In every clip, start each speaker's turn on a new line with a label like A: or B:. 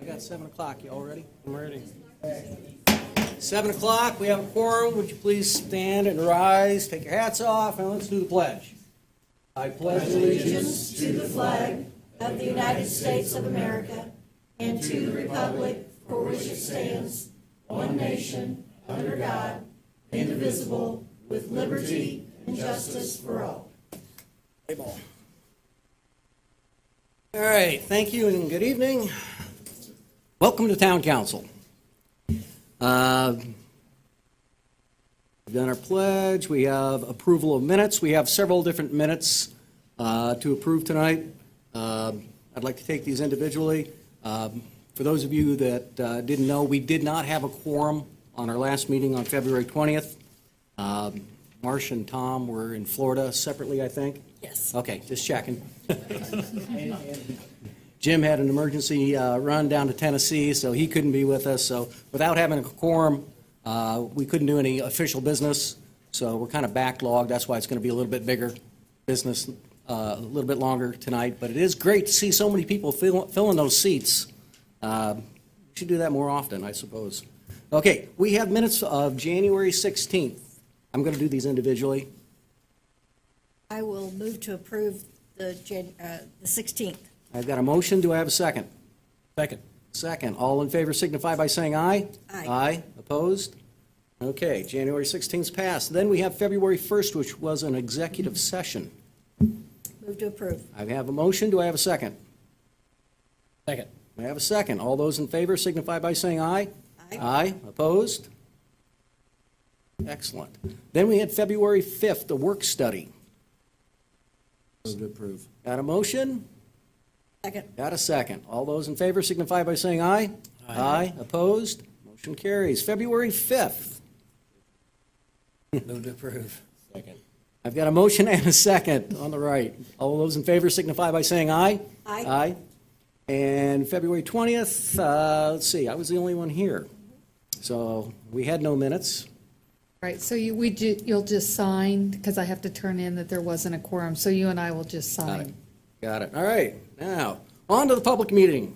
A: I got 7 o'clock. You all ready?
B: I'm ready.
A: 7 o'clock, we have a quorum. Would you please stand and rise, take your hats off, and let's do the pledge. I pledge allegiance
C: To the flag of the United States of America and to the republic for which it stands, one nation, under God, indivisible, with liberty and justice for all.
A: All right, thank you and good evening. Welcome to Town Council. We've done our pledge. We have approval of minutes. We have several different minutes to approve tonight. I'd like to take these individually. For those of you that didn't know, we did not have a quorum on our last meeting on February 20th. Marsh and Tom were in Florida separately, I think.
C: Yes.
A: Okay, just checking. Jim had an emergency run down to Tennessee, so he couldn't be with us. So without having a quorum, we couldn't do any official business. So we're kind of backlogged. That's why it's going to be a little bit bigger business, a little bit longer tonight. But it is great to see so many people filling those seats. We should do that more often, I suppose. Okay, we have minutes of January 16th. I'm going to do these individually.
C: I will move to approve the 16th.
A: I've got a motion. Do I have a second?
B: Second.
A: Second. All in favor signify by saying aye.
C: Aye.
A: Aye. Opposed? Okay, January 16th passed. Then we have February 1st, which was an executive session.
C: Move to approve.
A: I have a motion. Do I have a second?
B: Second.
A: I have a second. All those in favor signify by saying aye.
C: Aye.
A: Aye. Opposed? Excellent. Then we had February 5th, a work study.
B: Move to approve.
A: Got a motion?
C: Second.
A: Got a second. All those in favor signify by saying aye. Aye. Opposed? Motion carries. February 5th.
B: Move to approve. Second.
A: I've got a motion and a second on the right. All those in favor signify by saying aye.
C: Aye.
A: Aye. And February 20th, let's see, I was the only one here. So we had no minutes.
D: Right, so you'll just sign, because I have to turn in that there wasn't a quorum, so you and I will just
A: Got it.
D: sign.
A: Got it. All right. Now, on to the public meeting.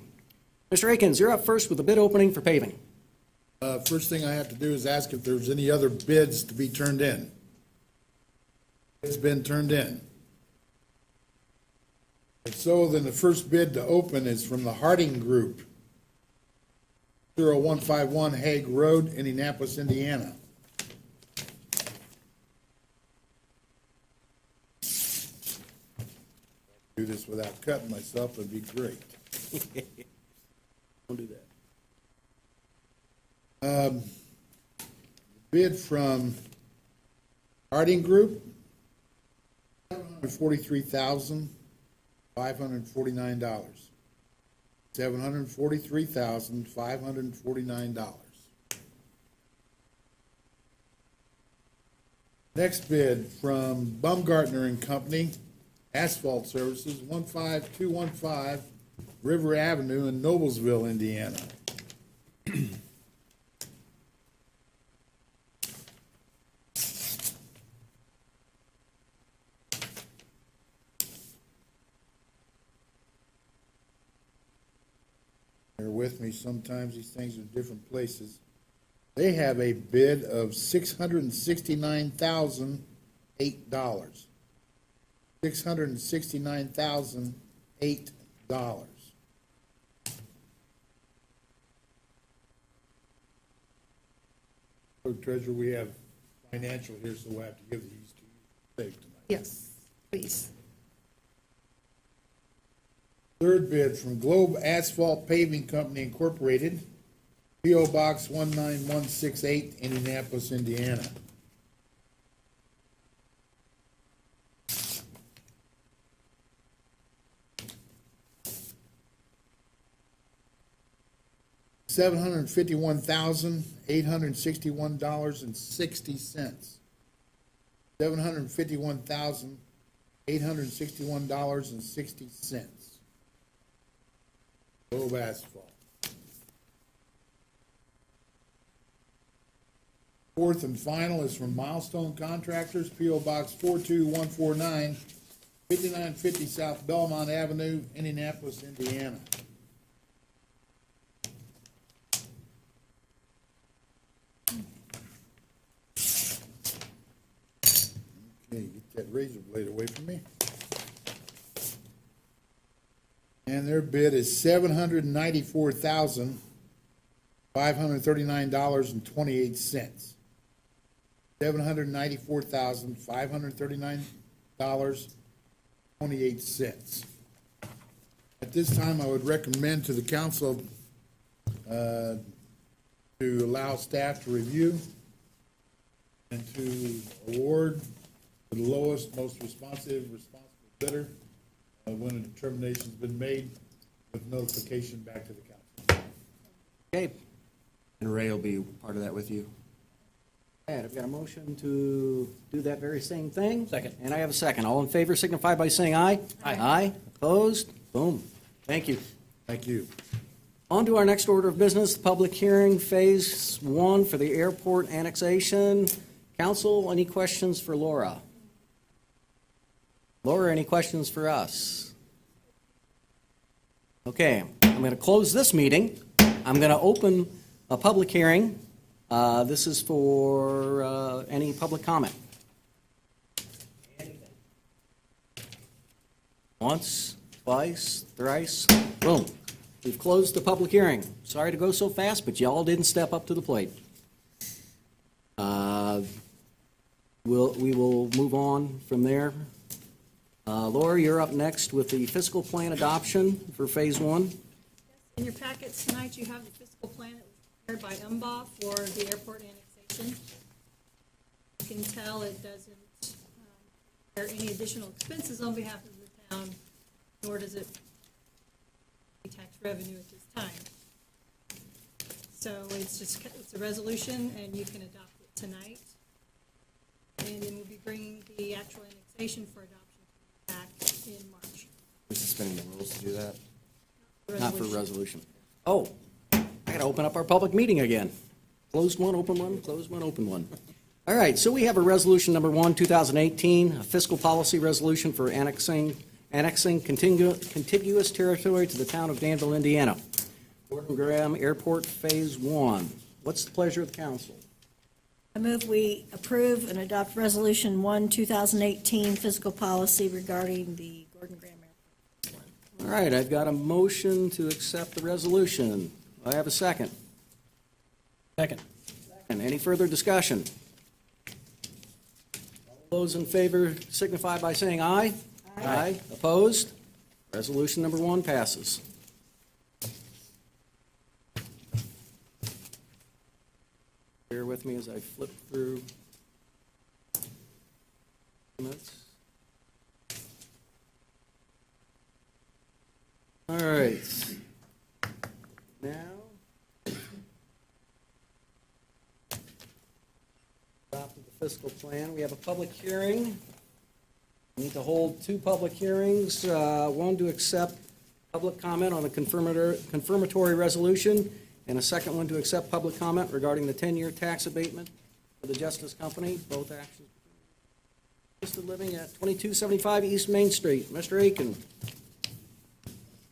A: Mr. Akins, you're up first with the bid opening for paving.
E: First thing I have to do is ask if there's any other bids to be turned in. It's been turned in. And so then the first bid to open is from the Harding Group, 0151 Hague Road, Indianapolis, Indiana. Do this without cutting myself would be great.
A: Don't do that.
E: Bid from Harding Group, $743,549. $743,549. Next bid from Baumgartner and Company, Asphalt Services, 15215 River Avenue in Noblesville, Indiana. Bear with me, sometimes these things are different places. They have a bid of $669,008. $669,008. So Treasurer, we have financial here, so we'll have to give these to you safe tonight.
D: Yes, please.
E: Third bid from Globe Asphalt Paving Company Incorporated, P.O. Box 19168, Indianapolis, Indiana. $751,861.60. $751,861.60. Globe Asphalt. Fourth and final is from Milestone Contractors, P.O. Box 42149, 5950 South Belmont Avenue, Indianapolis, Indiana. that razor blade away from me. And their bid is $794,539.28. $794,539.28. At this time, I would recommend to the council to allow staff to review and to award the lowest, most responsible bidder when a determination's been made with notification back to the council.
A: Okay,
B: And Ray will be part of that with you.
A: and I've got a motion to do that very same thing.
B: Second.
A: And I have a second. All in favor signify by saying aye.
B: Aye.
A: Aye, opposed? Boom. Thank you.
E: Thank you.
A: On to our next order of business, the public hearing, Phase 1 for the airport annexation. Council, any questions for Laura? Laura, any questions for us? Okay, I'm going to close this meeting. I'm going to open a public hearing. This is for any public comment. Once, twice, thrice, boom. We've closed the public hearing. Sorry to go so fast, but y'all didn't step up to the plate. We will move on from there. Laura, you're up next with the fiscal plan adoption for Phase 1.
F: In your packets tonight, you have the fiscal plan that was prepared by UMBA for the airport annexation. You can tell it doesn't bear any additional expenses on behalf of the town, nor does it pay tax revenue at this time. So it's a resolution, and you can adopt it tonight. And then we'll be bringing the actual annexation for adoption back in March.
B: We're suspending the rules to do that.
A: Not for resolution. Oh, I got to open up our public meeting again. Closed one, open one, closed one, open one. All right, so we have a resolution number 1, 2018, a fiscal policy resolution for annexing contiguous territory to the town of Danville, Indiana. Gordon Graham Airport Phase 1. What's the pleasure of the council?
C: I move we approve and adopt Resolution 1, 2018 fiscal policy regarding the Gordon Graham Airport.
A: All right, I've got a motion to accept the resolution. I have a second.
B: Second.
A: And any further discussion? All those in favor signify by saying aye. Aye. Opposed? Resolution number 1 passes. Bear with me as I flip through documents. All right. Now, adopted the fiscal plan. We have a public hearing. We need to hold 2 public hearings. One to accept public comment on the confirmatory resolution, and a second one to accept public comment regarding the 10-year tax abatement for the Justice Company. Both actions. Assisted living at 2275 East Main Street. Mr. Aiken.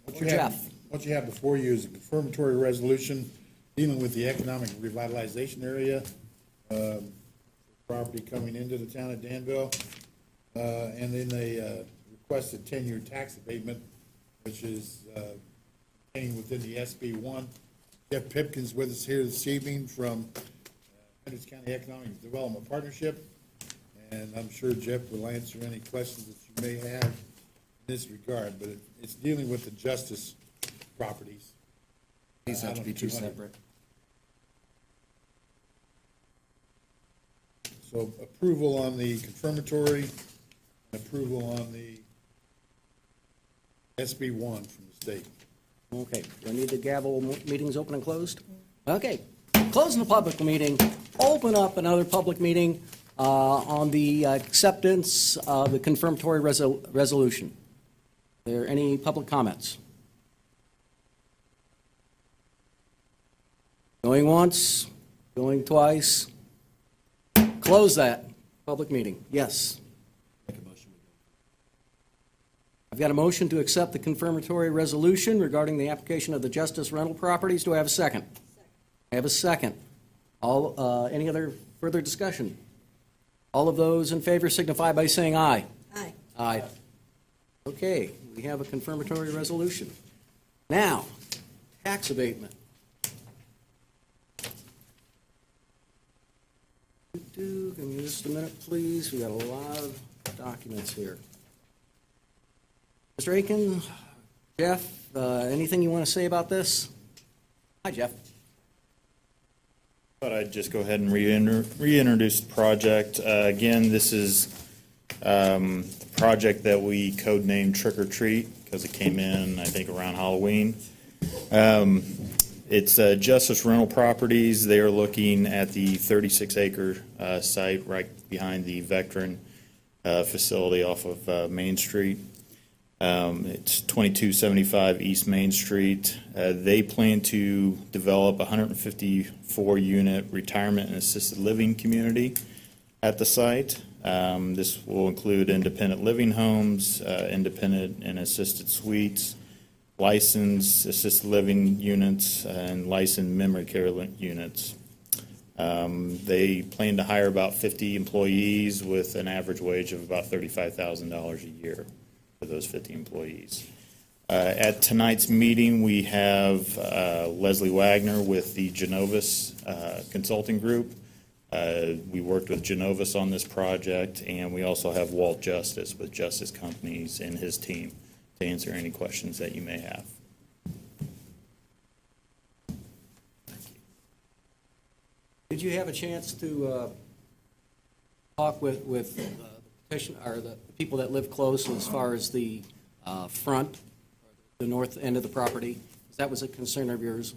E: What
A: Or Jeff.
E: What you have before you is a confirmatory resolution dealing with the economic revitalization area, property coming into the town of Danville. And then they requested 10-year tax abatement, which is contained within the SB 1. Jeff Pipkins with us here this evening from Hendricks County Economic Development Partnership. And I'm sure Jeff will answer any questions that you may have in this regard, but it's dealing with the justice properties.
B: These have to be 2
E: 200.
B: separate.
E: So approval on the confirmatory, and approval on the SB 1 from the state.
A: Okay, do I need the gavel, meeting's open and closed? Okay, closing the public meeting, open up another public meeting on the acceptance of the confirmatory resolution. Are there any public comments? Going once, going twice. Close that public meeting. Yes.
B: Make a motion.
A: I've got a motion to accept the confirmatory resolution regarding the application of the Justice rental properties. Do I have a second? I have a second. Any other further discussion? All of those in favor signify by saying aye.
C: Aye.
A: Aye. Okay, we have a confirmatory resolution. Now, tax abatement. Give me just a minute, please. We got a lot of documents here. Mr. Aiken, Jeff, anything you want to say about this? Hi, Jeff.
G: Thought I'd just go ahead and reintroduce the project. Again, this is the project that we codenamed Trick or Treat because it came in, I think, around Halloween. It's Justice Rental Properties. They are looking at the 36-acre site right behind the veteran facility off of Main Street. It's 2275 East Main Street. They plan to develop a 154-unit retirement and assisted living community at the site. This will include independent living homes, independent and assisted suites, licensed assisted living units, and licensed memory care units. They plan to hire about 50 employees with an average wage of about $35,000 a year for those 50 employees. At tonight's meeting, we have Leslie Wagner with the Genovis Consulting Group. We worked with Genovis on this project, and we also have Walt Justice with Justice Companies and his team to answer any questions that you may have.
A: Did you have a chance to talk with the petition, or the people that live close as far as the front, the north end of the property? That was a concern of yours,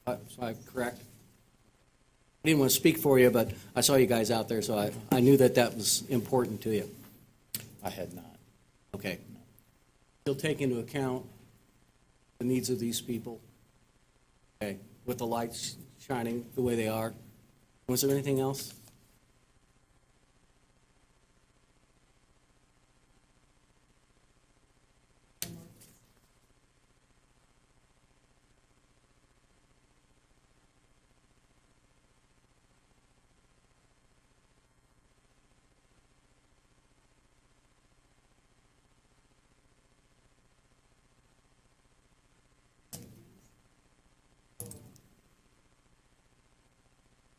A: am I correct? I didn't want to speak for you, but I saw you guys out there, so I knew that that was important to you.
G: I had not.
A: Okay. Still take into account the needs of these people, okay, with the lights shining the way they are. Was there anything else?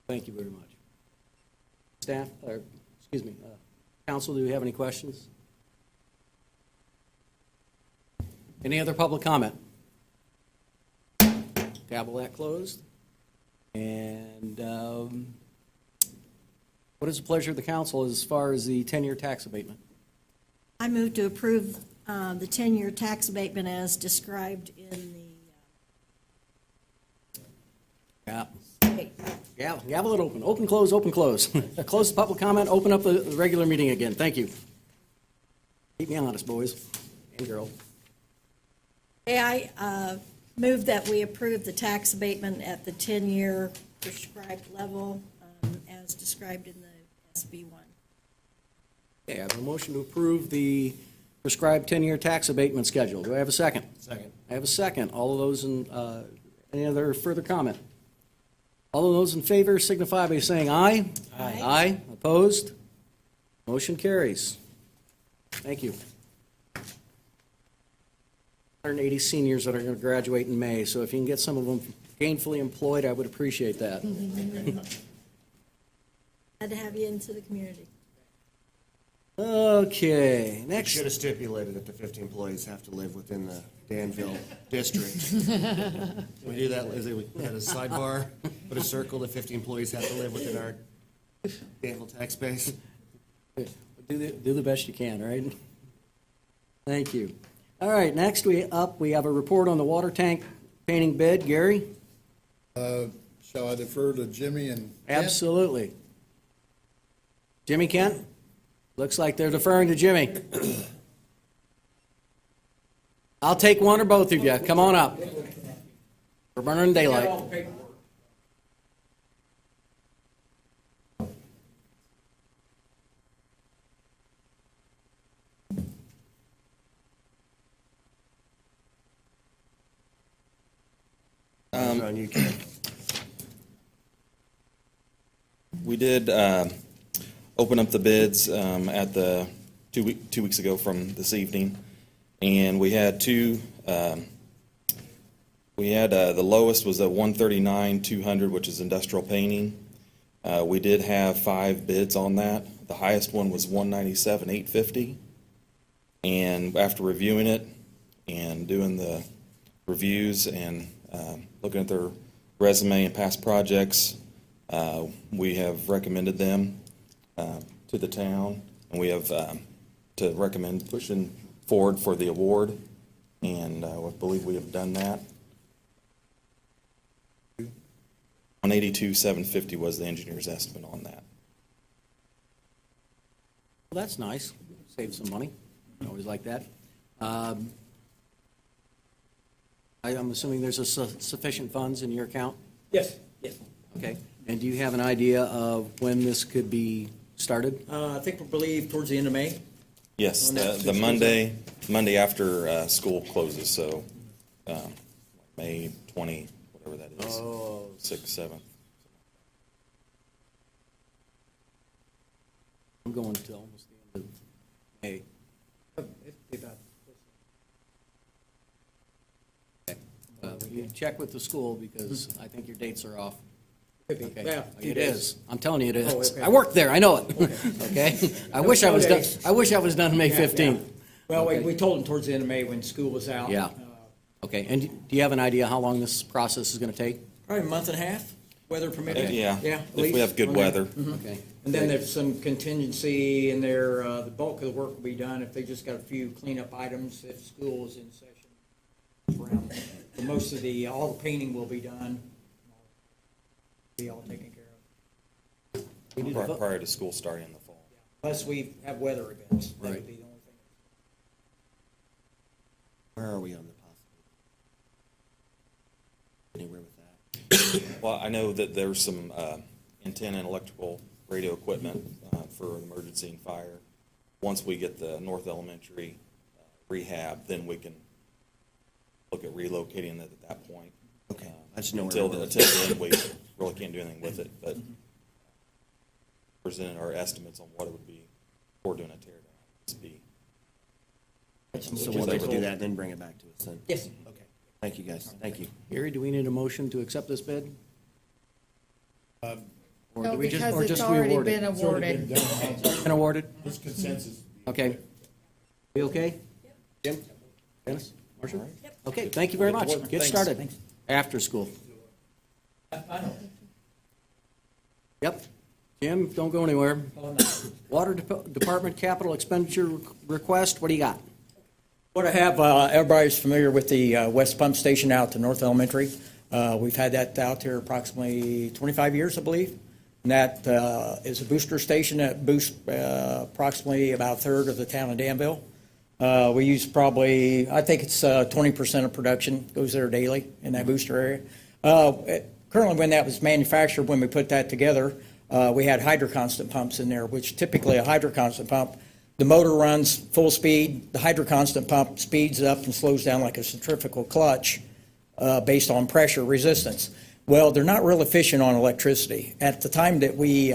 A: Thank you very much. Staff, or, excuse me, council, do you have any questions? Any other public comment? Gavel that closed. And what is the pleasure of the council as far as the 10-year tax abatement?
C: I move to approve the 10-year tax abatement as described in the
A: Yeah.
C: state.
A: Gavel it open. Open, close, open, close. Close the public comment, open up the regular meeting again. Thank you. Keep me honest, boys and girls.
C: I move that we approve the tax abatement at the 10-year prescribed level as described in the SB 1.
A: Okay, I have a motion to approve the prescribed 10-year tax abatement schedule. Do I have a second?
B: Second.
A: I have a second. All of those in, any other further comment? All of those in favor signify by saying aye.
C: Aye.
A: Aye. Opposed? Motion carries. Thank you. 180 seniors that are going to graduate in May, so if you can get some of them gainfully employed, I would appreciate that.
C: Glad to have you into the community.
A: Okay,
B: Should
A: next.
B: have stipulated that the 50 employees have to live within the Danville district. Can we do that, Lizzie? We had a sidebar, put a circle, the 50 employees have to live within our Danville tax base.
A: Do the best you can, right? Thank you. All right, next we have a report on the water tank painting bid. Gary?
E: Shall I defer to Jimmy and Kent?
A: Absolutely. Jimmy Kent? Looks like they're deferring to Jimmy. I'll take one or both of you. Come on up. We're burning daylight.
B: On you, Ken.
G: We did
H: opened up the bids at the 2 weeks ago from this evening, and we had two. We had the lowest was a 139,200, which is industrial painting. We did have 5 bids on that. The highest one was 197,850. And after reviewing it and doing the reviews and looking at their resume and past projects, we have recommended them to the town, and we have to recommend pushing forward for the award, and I believe we have done that. 182,750 was the engineer's estimate on that.
A: Well, that's nice. Save some money. I always like that. I'm assuming there's sufficient funds in your account?
I: Yes, yes.
A: Okay. And do you have an idea of when this could be started?
I: I think we believe towards the end of May.
H: Yes,
I: On that
H: the
I: Tuesday,
H: Monday after school closes, so May 20, whatever that is.
A: Oh.
H: 6th, 7th.
A: I'm going to almost the end of May. You check with the school because I think your dates are off. Okay.
I: Yeah,
A: It is. I'm telling you it
I: Oh,
A: is.
I: okay.
A: I work there, I know it. Okay? I wish I was done,
I: days.
A: I wish I was done May
I: Yeah,
A: 15th.
I: yeah. Well,
A: Okay.
I: we told them towards the end of May when school was out.
A: Yeah. Okay, and do you have an idea how long this process is going to take?
I: Probably a month and a half, weather permitting.
H: Yeah,
I: Yeah. at
H: if we
I: least
H: have good
I: on that.
H: weather.
A: Okay.
I: And then there's some contingency in there, the bulk of the work will be done if they just got a few cleanup items if school is in session. Around. But most of all the painting will be done. Be all taken care of.
A: We need a vote.
H: Prior to school starting in the fall.
I: Unless we have weather events. That
A: Right.
I: would be the only thing.
B: Where are we on the possibility? Anywhere with that?
H: Well, I know that there's some antenna and electrical radio equipment for emergency and fire. Once we get the North Elementary rehab, then we can look at relocating it at that point.
B: Okay, I just know where
H: Until
B: we're
H: then, we really can't do anything with it, but presented our estimates on what it would be for doing a tear down. It'd be
B: So we'll wait to do that, then bring it back to us then?
I: Yes.
B: Okay, thank you, guys, thank you.
A: Gary, do we need a motion to accept this bid? Or
D: No,
A: do we just-
D: because
A: or
D: it's
A: just
D: already
A: re-award it?
D: been
E: It's already
D: awarded.
E: been done.
A: Been awarded?
E: This consensus.
A: Okay. We okay? Jim? Dennis? Marcia? Okay, thank you very much. Get
H: Thanks.
A: started. After school. Yep. Jim, don't go anywhere. Water Department capital expenditure request, what do you got?
I: What I have, everybody's familiar with the West Pump Station out to North Elementary. We've had that out there approximately 25 years, I believe. And that is a booster station that boosts approximately about a third of the town of Danville. We use probably, I think it's 20% of production goes there daily in that booster area. Currently, when that was manufactured, when we put that together, we had hydroconstant pumps in there, which typically a hydroconstant pump, the motor runs full speed, the hydroconstant pump speeds up and slows down like a centrifugal clutch based on pressure resistance. Well, they're not real efficient on electricity. At the time that we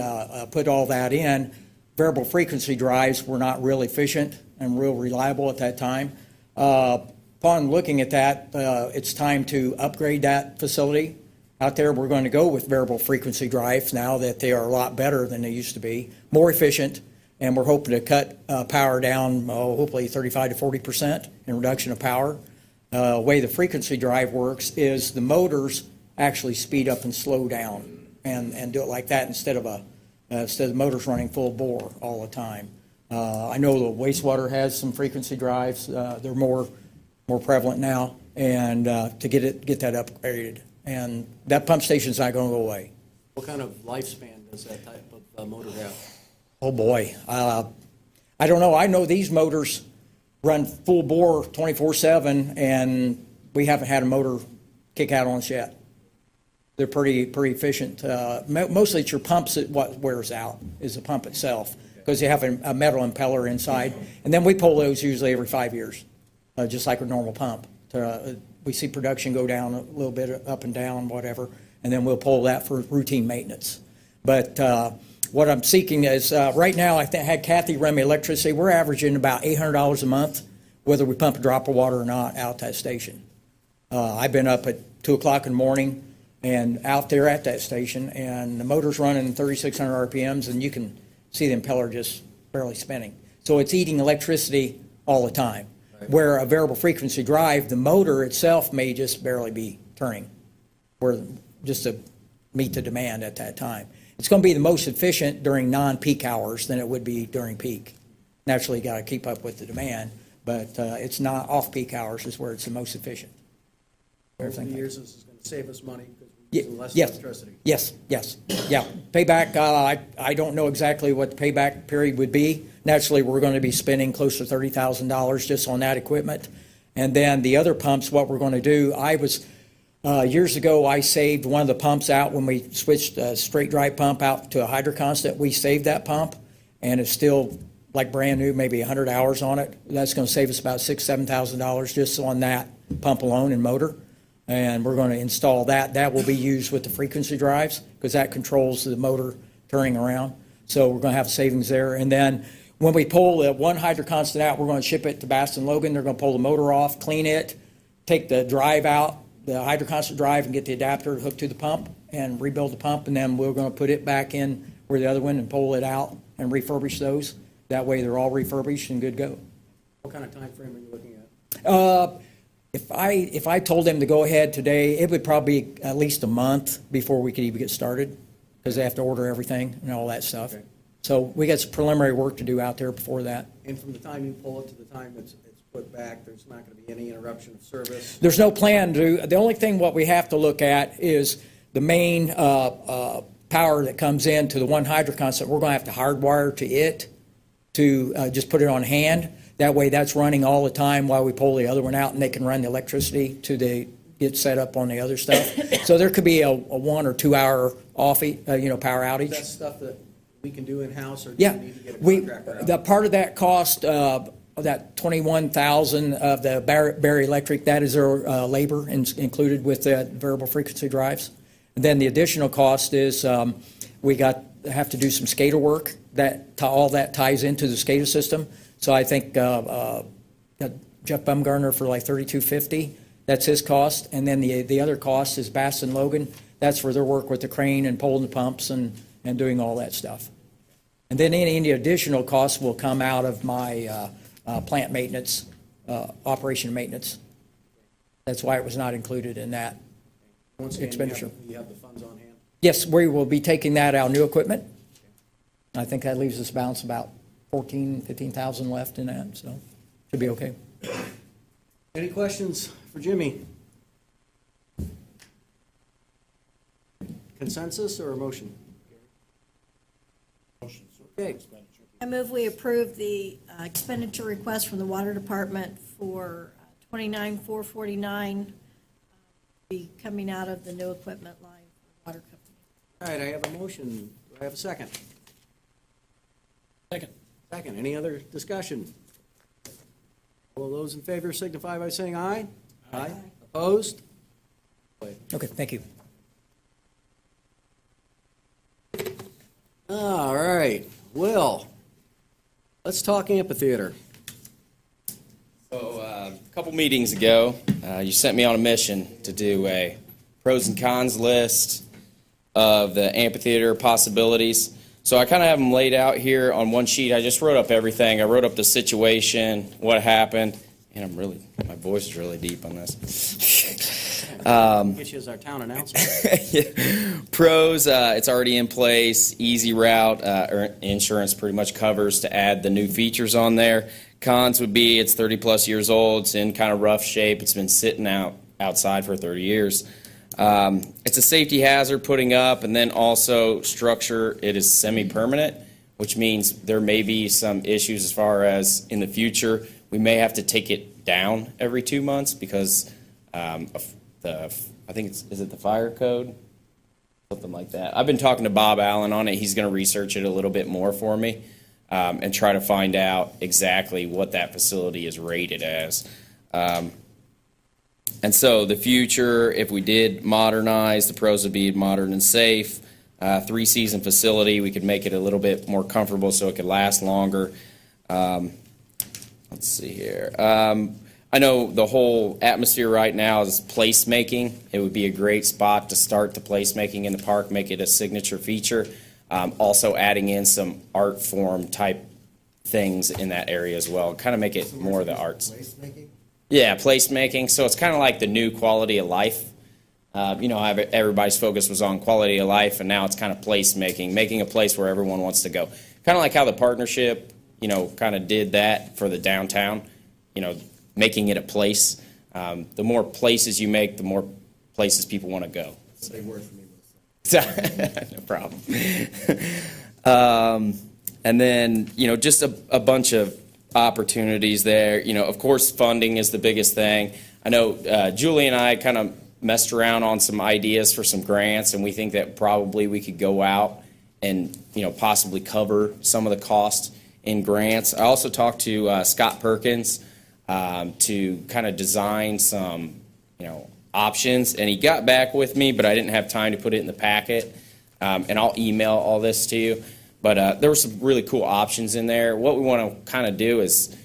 I: put all that in, variable frequency drives were not real efficient and real reliable at that time. Upon looking at that, it's time to upgrade that facility. Out there, we're going to go with variable frequency drives now that they are a lot better than they used to be, more efficient, and we're hoping to cut power down, hopefully 35 to 40% in reduction of power. The way the frequency drive works is the motors actually speed up and slow down and do it like that instead of the motors running full bore all the time. I know the wastewater has some frequency drives. They're more prevalent now, and to get that upgraded. And that pump station's not going to go away.
A: What kind of lifespan does that type of motor have?
I: Oh, boy. I don't know. I know these motors run full bore 24/7, and we haven't had a motor kick out on us yet. They're pretty efficient. Mostly it's your pumps that what wears out is the pump itself, because you have a metal impeller inside. And then we pull those usually every 5 years, just like a normal pump. We see production go down a little bit, up and down, whatever, and then we'll pull that for routine maintenance. But what I'm seeking is, right now, I had Kathy run me electricity. We're averaging about $800 a month, whether we pump a drop of water or not, out that station. I've been up at 2 o'clock in the morning and out there at that station, and the motor's running 3,600 RPMs, and you can see the impeller just barely spinning. So it's eating electricity all the time. Where a variable frequency drive, the motor itself may just barely be turning, just to meet the demand at that time. It's going to be the most efficient during non-peak hours than it would be during peak. Naturally, you got to keep up with the demand, but it's not off-peak hours is where it's the most efficient.
A: Over the years, this is going to save us money because
I: Ye-
A: we're using less
I: yes.
A: electricity.
I: Yes, yeah. Payback, I don't know exactly what the payback period would be. Naturally, we're going to be spending close to $30,000 just on that equipment. And then the other pumps, what we're going to do, years ago, I saved one of the pumps out when we switched a straight drive pump out to a hydroconstant. We saved that pump, and it's still like brand new, maybe 100 hours on it. That's going to save us about $6,000, $7,000 just on that pump alone and motor. And we're going to install that. That will be used with the frequency drives because that controls the motor turning around. So we're going to have savings there. And then when we pull the one hydroconstant out, we're going to ship it to Baston Logan. They're going to pull the motor off, clean it, take the drive out, the hydroconstant drive, and get the adapter hooked to the pump and rebuild the pump. And then we're going to put it back in where the other one and pull it out and refurbish those. That way they're all refurbished and good to go.
A: What kind of time frame are you looking at?
I: If I told them to go ahead today, it would probably be at least a month before we could even get started, because they have to order everything and all that stuff.
A: Okay.
I: So we got some preliminary work to do out there before that.
A: And from the time you pull it to the time it's put back, there's not going to be any interruption of service?
I: There's no plan to, the only thing what we have to look at is the main power that comes in to the one hydroconstant. We're going to have to hardwire to it to just put it on hand. That way that's running all the time while we pull the other one out, and they can run the electricity to get set up on the other stuff. So there could be a 1 or 2 hour off, power outage.
A: Is that stuff that we can do in-house, or do
I: Yeah,
A: you need to get a contractor out?
I: the part of that cost, of that 21,000 of the Barry Electric, that is their labor included with the variable frequency drives. And then the additional cost is we have to do some SCADA work. All that ties into the SCADA system. So I think got Jeff Bumgarner for like $3,250. That's his cost. And then the other cost is Baston Logan. That's for their work with the crane and pulling the pumps and doing all that stuff. And then any additional costs will come out of my plant maintenance, operation maintenance. That's why it was not included in that
A: Once again,
I: expenditure.
A: you have the funds on hand?
I: Yes, we will be taking that out, new equipment. I think that leaves us balance about 15,000 left in that, so should be okay.
A: Any questions for Jimmy? Consensus or a motion?
E: Motion, sir.
A: Okay.
E: Expenditure.
C: I move we approve the expenditure request from the Water Department for $29,449 be coming out of the new equipment line for water company.
A: All right, I have a motion. Do I have a second?
I: Second.
A: Second. Any other discussion? All those in favor signify by saying aye. Aye. Opposed?
I: Okay, thank you.
A: All right. Will, let's talk amphitheater.
J: So, a couple meetings ago, you sent me on a mission to do a pros and cons list of the amphitheater possibilities. So I kind of have them laid out here on one sheet. I just wrote up everything. I wrote up the situation, what happened, and my voice is really deep on this.
A: Get you as our town announcer.
J: Pros, it's already in place, easy route, insurance pretty much covers to add the new features on there. Cons would be it's 30-plus years old, it's in kind of rough shape, it's been sitting outside for 30 years. It's a safety hazard putting up, and then also structure, it is semi-permanent, which means there may be some issues as far as in the future, we may have to take it down every 2 months because of I think is it the fire code? Something like that. I've been talking to Bob Allen on it. He's going to research it a little bit more for me and try to find out exactly what that facility is rated as. And so the future, if we did modernize, the pros would be modern and safe. three-season facility. We could make it a little bit more comfortable so it could last longer. Let's see here. I know the whole atmosphere right now is placemaking. It would be a great spot to start the placemaking in the park, make it a signature feature. Also adding in some art form type things in that area as well, kind of make it more of the arts.
B: Placemaking?
J: Yeah, placemaking. So it's kind of like the new quality of life. You know, everybody's focus was on quality of life, and now it's kind of placemaking, making a place where everyone wants to go. Kind of like how the partnership, you know, kind of did that for the downtown, you know, making it a place. The more places you make, the more places people want to go.
B: It's a big word for me, Melissa.
J: No problem. And then, you know, just a bunch of opportunities there. You know, of course, funding is the biggest thing. I know Julie and I kind of messed around on some ideas for some grants, and we think that probably we could go out and, you know, possibly cover some of the costs in grants. I also talked to Scott Perkins to kind of design some, you know, options, and he got back with me, but I didn't have time to put it in the packet. And I'll email all this to you. But there were some really cool options in there. What we want to kind of do is,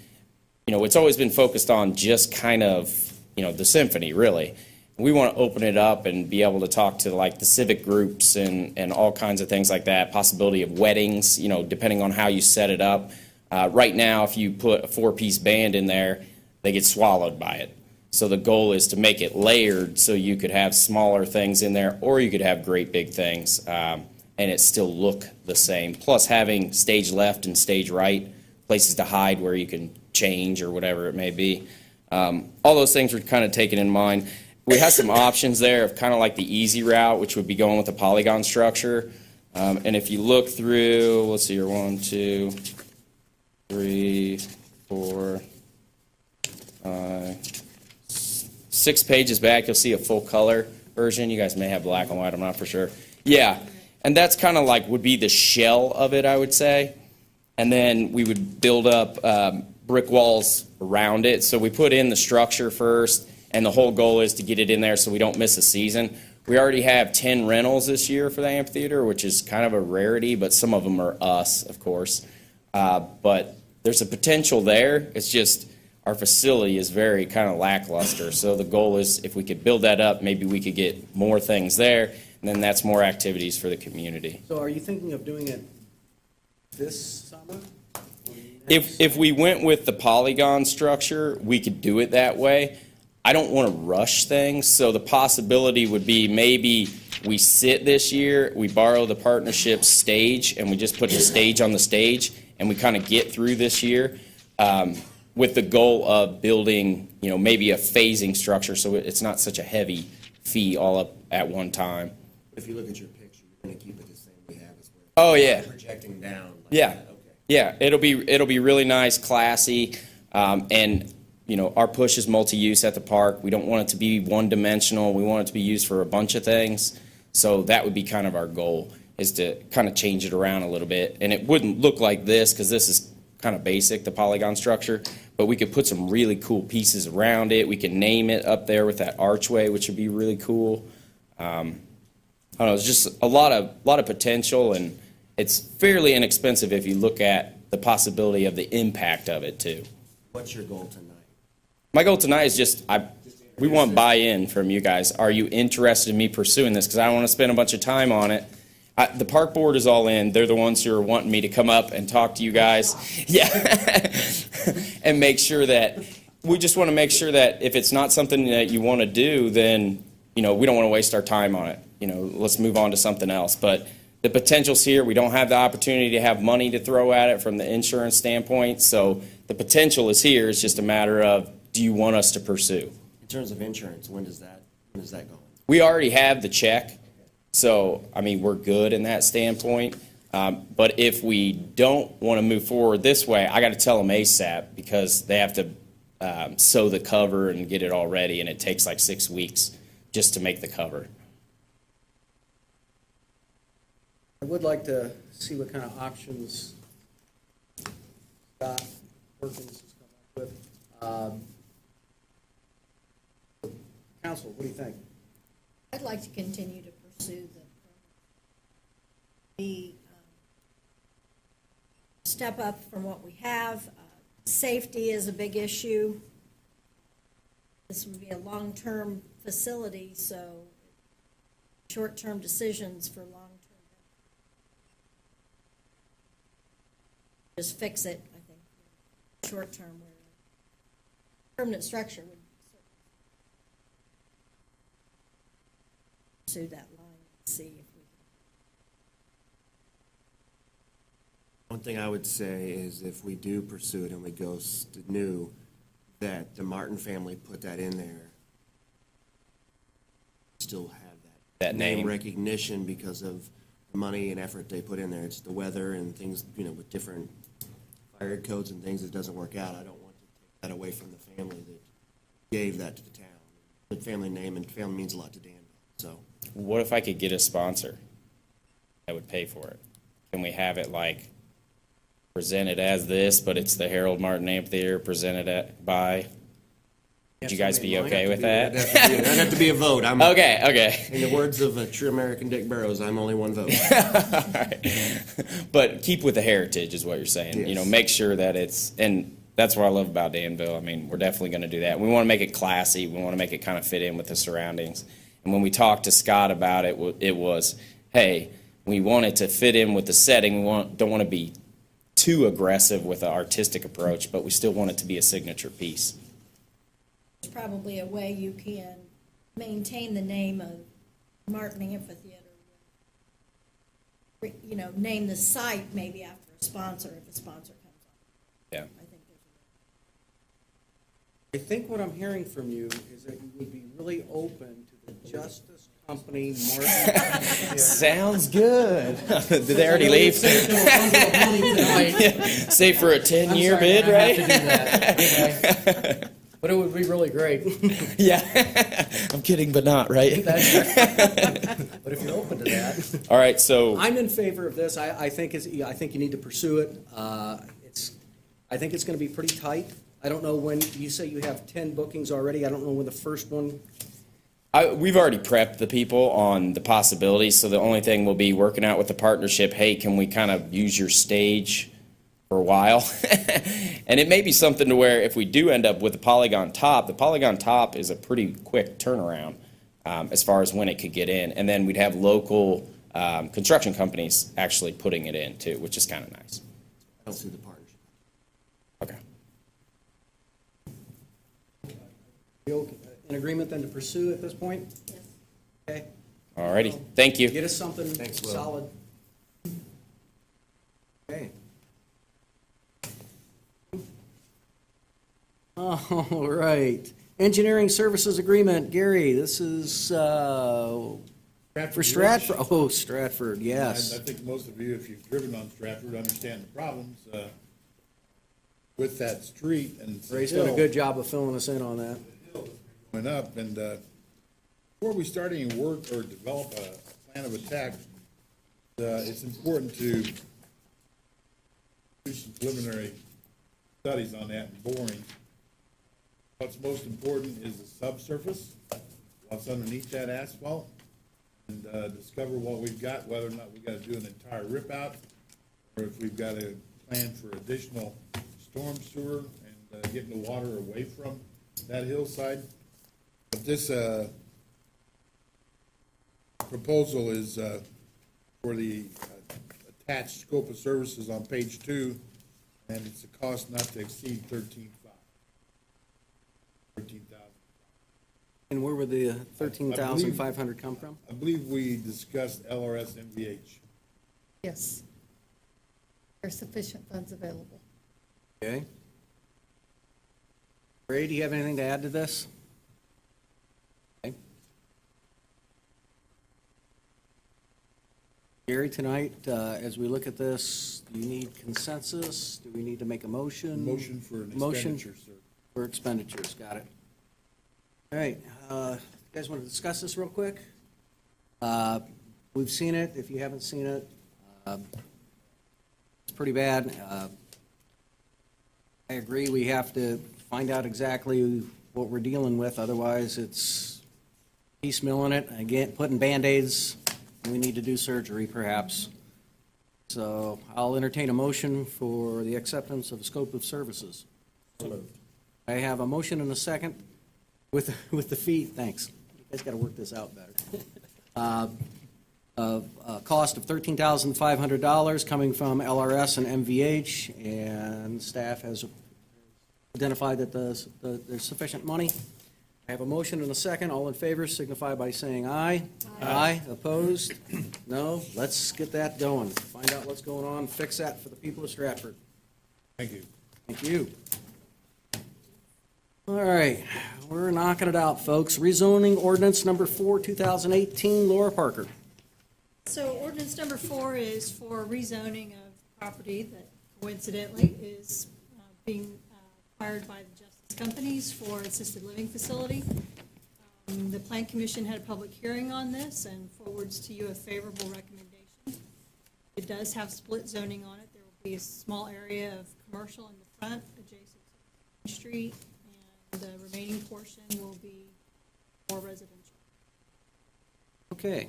J: you know, it's always been focused on just kind of, you know, the symphony, really. We want to open it up and be able to talk to like the civic groups and all kinds of things like that, possibility of weddings, you know, depending on how you set it up. Right now, if you put a four-piece band in there, they get swallowed by it. So the goal is to make it layered so you could have smaller things in there, or you could have great big things, and it still look the same. Plus having stage left and stage right, places to hide where you can change or whatever it may be. All those things were kind of taken in mind. We have some options there of kind of like the easy route, which would be going with the polygon structure. And if you look through, let's see here, 1, 2, 3, 4, 5, 6 pages back, you'll see a full color version. You guys may have black and white, I'm not for sure. Yeah, and that's kind of like would be the shell of it, I would say. And then we would build up brick walls around it. So we put in the structure first, and the whole goal is to get it in there so we don't miss a season. We already have 10 rentals this year for the amphitheater, which is kind of a rarity, but some of them are us, of course. But there's a potential there. It's just our facility is very kind of lackluster. So the goal is if we could build that up, maybe we could get more things there, and then that's more activities for the community.
A: So are you thinking of doing it this summer?
J: If we went with the polygon structure, we could do it that way. I don't want to rush things, so the possibility would be maybe we sit this year, we borrow the partnership stage, and we just put the stage on the stage, and we kind of get through this year with the goal of building, you know, maybe a phasing structure so it's not such a heavy fee all up at one time.
B: If you look at your picture, you're going to keep it the same we have as well.
J: Oh, yeah.
B: Projecting down. Like
J: Yeah.
B: that. Okay.
J: Yeah, it'll be really nice, classy, and you know, our push is multi-use at the park. We don't want it to be one-dimensional. We want it to be used for a bunch of things. So that would be kind of our goal, is to kind of change it around a little bit. And it wouldn't look like this because this is kind of basic, the polygon structure, but we could put some really cool pieces around it. We could name it up there with that archway, which would be really cool. I don't know, it's just a lot of potential, and it's fairly inexpensive if you look at the possibility of the impact of it too.
B: What's your goal tonight?
J: My goal tonight is just, we want buy-in from you guys. Are you interested in me pursuing this? Because I don't want to spend a bunch of time on it. The park board is all in. They're the ones who are wanting me to come up and talk to you guys. Yeah. And make sure that, we just want to make sure that if it's not something that you want to do, then, you know, we don't want to waste our time on it. You know, let's move on to something else. But the potential's here. We don't have the opportunity to have money to throw at it from the insurance standpoint. So the potential is here. It's just a matter of, do you want us to pursue?
B: In terms of insurance, when does that go?
J: We already have the check, so, I mean, we're good in that standpoint. But if we don't want to move forward this way, I got to tell them ASAP because they have to sew the cover and get it all ready, and it takes like 6 weeks just to make the cover.
A: I would like to see what kind of options Scott Perkins has come up with. Council, what do you think?
C: I'd like to continue to pursue be step up from what we have. Safety is a big issue. This would be a long-term facility, so short-term decisions for long-term. Just fix it, I think. Short-term, where permanent structure would pursue that line and see if we
B: One thing I would say is if we do pursue it and we go new, that the Martin family put that in there, still have
J: That name.
B: recognition because of the money and effort they put in there. It's the weather and things, with different fire codes and things, it doesn't work out. I don't want to take that away from the family that gave that to the town. The family name and family means a lot to Danville, so.
J: What if I could get a sponsor that would pay for it? Can we have it like presented as this, but it's the Harold Martin Amphitheater presented by? Would you guys be okay with that?
B: That'd have to be a vote.
J: Okay.
B: In the words of a true American Dick Burrows, I'm only one vote.
J: But keep with the heritage is what you're saying.
B: Yes.
J: Make sure that and that's what I love about Danville. I mean, we're definitely going to do that. We want to make it classy. We want to make it kind of fit in with the surroundings. And when we talked to Scott about it, it was, hey, we want it to fit in with the setting. We don't want to be too aggressive with an artistic approach, but we still want it to be a signature piece.
C: There's probably a way you can maintain the name of Martin Amphitheater. Name the site maybe after a sponsor, if a sponsor comes on.
J: Yeah.
C: I think there's
A: I think what I'm hearing from you is that you would be really open to the Justice Company Martin.
J: Sounds good. Did they already leave? Say for a 10-year bid, right?
A: But it would be really great.
J: Yeah. I'm kidding, but not, right?
A: But if you're open to that.
J: All right, so
A: I'm in favor of this. I think you need to pursue it. I think it's going to be pretty tight. I don't know when, you say you have 10 bookings already. I don't know when the first one.
J: we've already prepped the people on the possibilities, so the only thing will be working out with the partnership, hey, can we kind of use your stage for a while? And it may be something to where if we do end up with the Polygon Top is a pretty quick turnaround as far as when it could get in. And then we'd have local construction companies actually putting it in too, which is kind of nice.
B: I don't see the partnership.
J: Okay.
A: You in agreement then to pursue at this point?
C: Yes.
A: Okay.
J: All righty. Thank you.
A: Get us something
B: Thanks, Will.
A: solid. Okay. All right. Engineering Services Agreement. Gary, this is for Stratford. Oh, Stratford, yes.
E: I think most of you, if you've driven on Stratford, understand the problems with that street and.
A: Ray's done a good job of filling us in on that.
E: Went up, and before we start any work or develop a plan of attack, it's important to do some preliminary studies on that and boring. What's most important is the subsurface, what's underneath that asphalt, and discover what we've got, whether or not we gotta do an entire rip out, or if we've got a plan for additional storm sewer and getting the water away from that hillside. But this proposal is for the attached scope of services on page 2, and it's a cost not to exceed $13,000.
A: And where would the 13,500 come from?
E: I believe we discussed LRS MVH.
D: Yes. There's sufficient funds available.
A: Okay. Ray, do you have anything to add to this? Okay. Gary, tonight, as we look at this, do you need consensus? Do we need to make a motion?
E: Motion for an
A: Motion
E: expenditure, sir.
A: for expenditures, got it. All right, you guys want to discuss this real quick? We've seen it, if you haven't seen it, it's pretty bad. I agree, we have to find out exactly what we're dealing with, otherwise it's piecemealing it, again, putting Band-Aids, we need to do surgery perhaps. So I'll entertain a motion for the acceptance of scope of services. I have a motion and a second with the fee, thanks. You guys got to work this out better. Of a cost of $13,500 coming from LRS and MVH, and staff has identified that there's sufficient money. I have a motion and a second. All in favor signify by saying aye. Aye. Opposed? No? Let's get that going. Find out what's going on, fix that for the people of Stratford.
E: Thank you.
A: Thank you. All right, we're knocking it out, folks. Rezoning ordinance number 4, 2018. Laura Parker.
F: So ordinance number 4 is for rezoning of property that coincidentally is being acquired by the Justice Companies for assisted living facility. The Plan Commission had a public hearing on this and forwards to you a favorable recommendation. It does have split zoning on it. There will be a small area of commercial in the front adjacent to the street, and the remaining portion will be more residential.
A: Okay,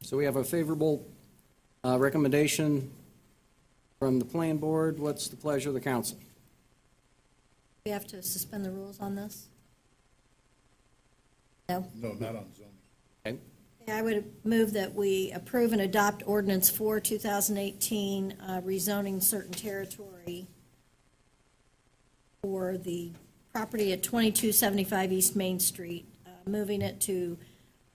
A: so we have a favorable recommendation from the plan board. What's the pleasure of the council?
C: We have to suspend the rules on this? No?
E: No, not on zoning.
A: Okay.
C: I would move that we approve and adopt ordinance 4, 2018, rezoning certain territory for the property at 2275 East Main Street, moving it to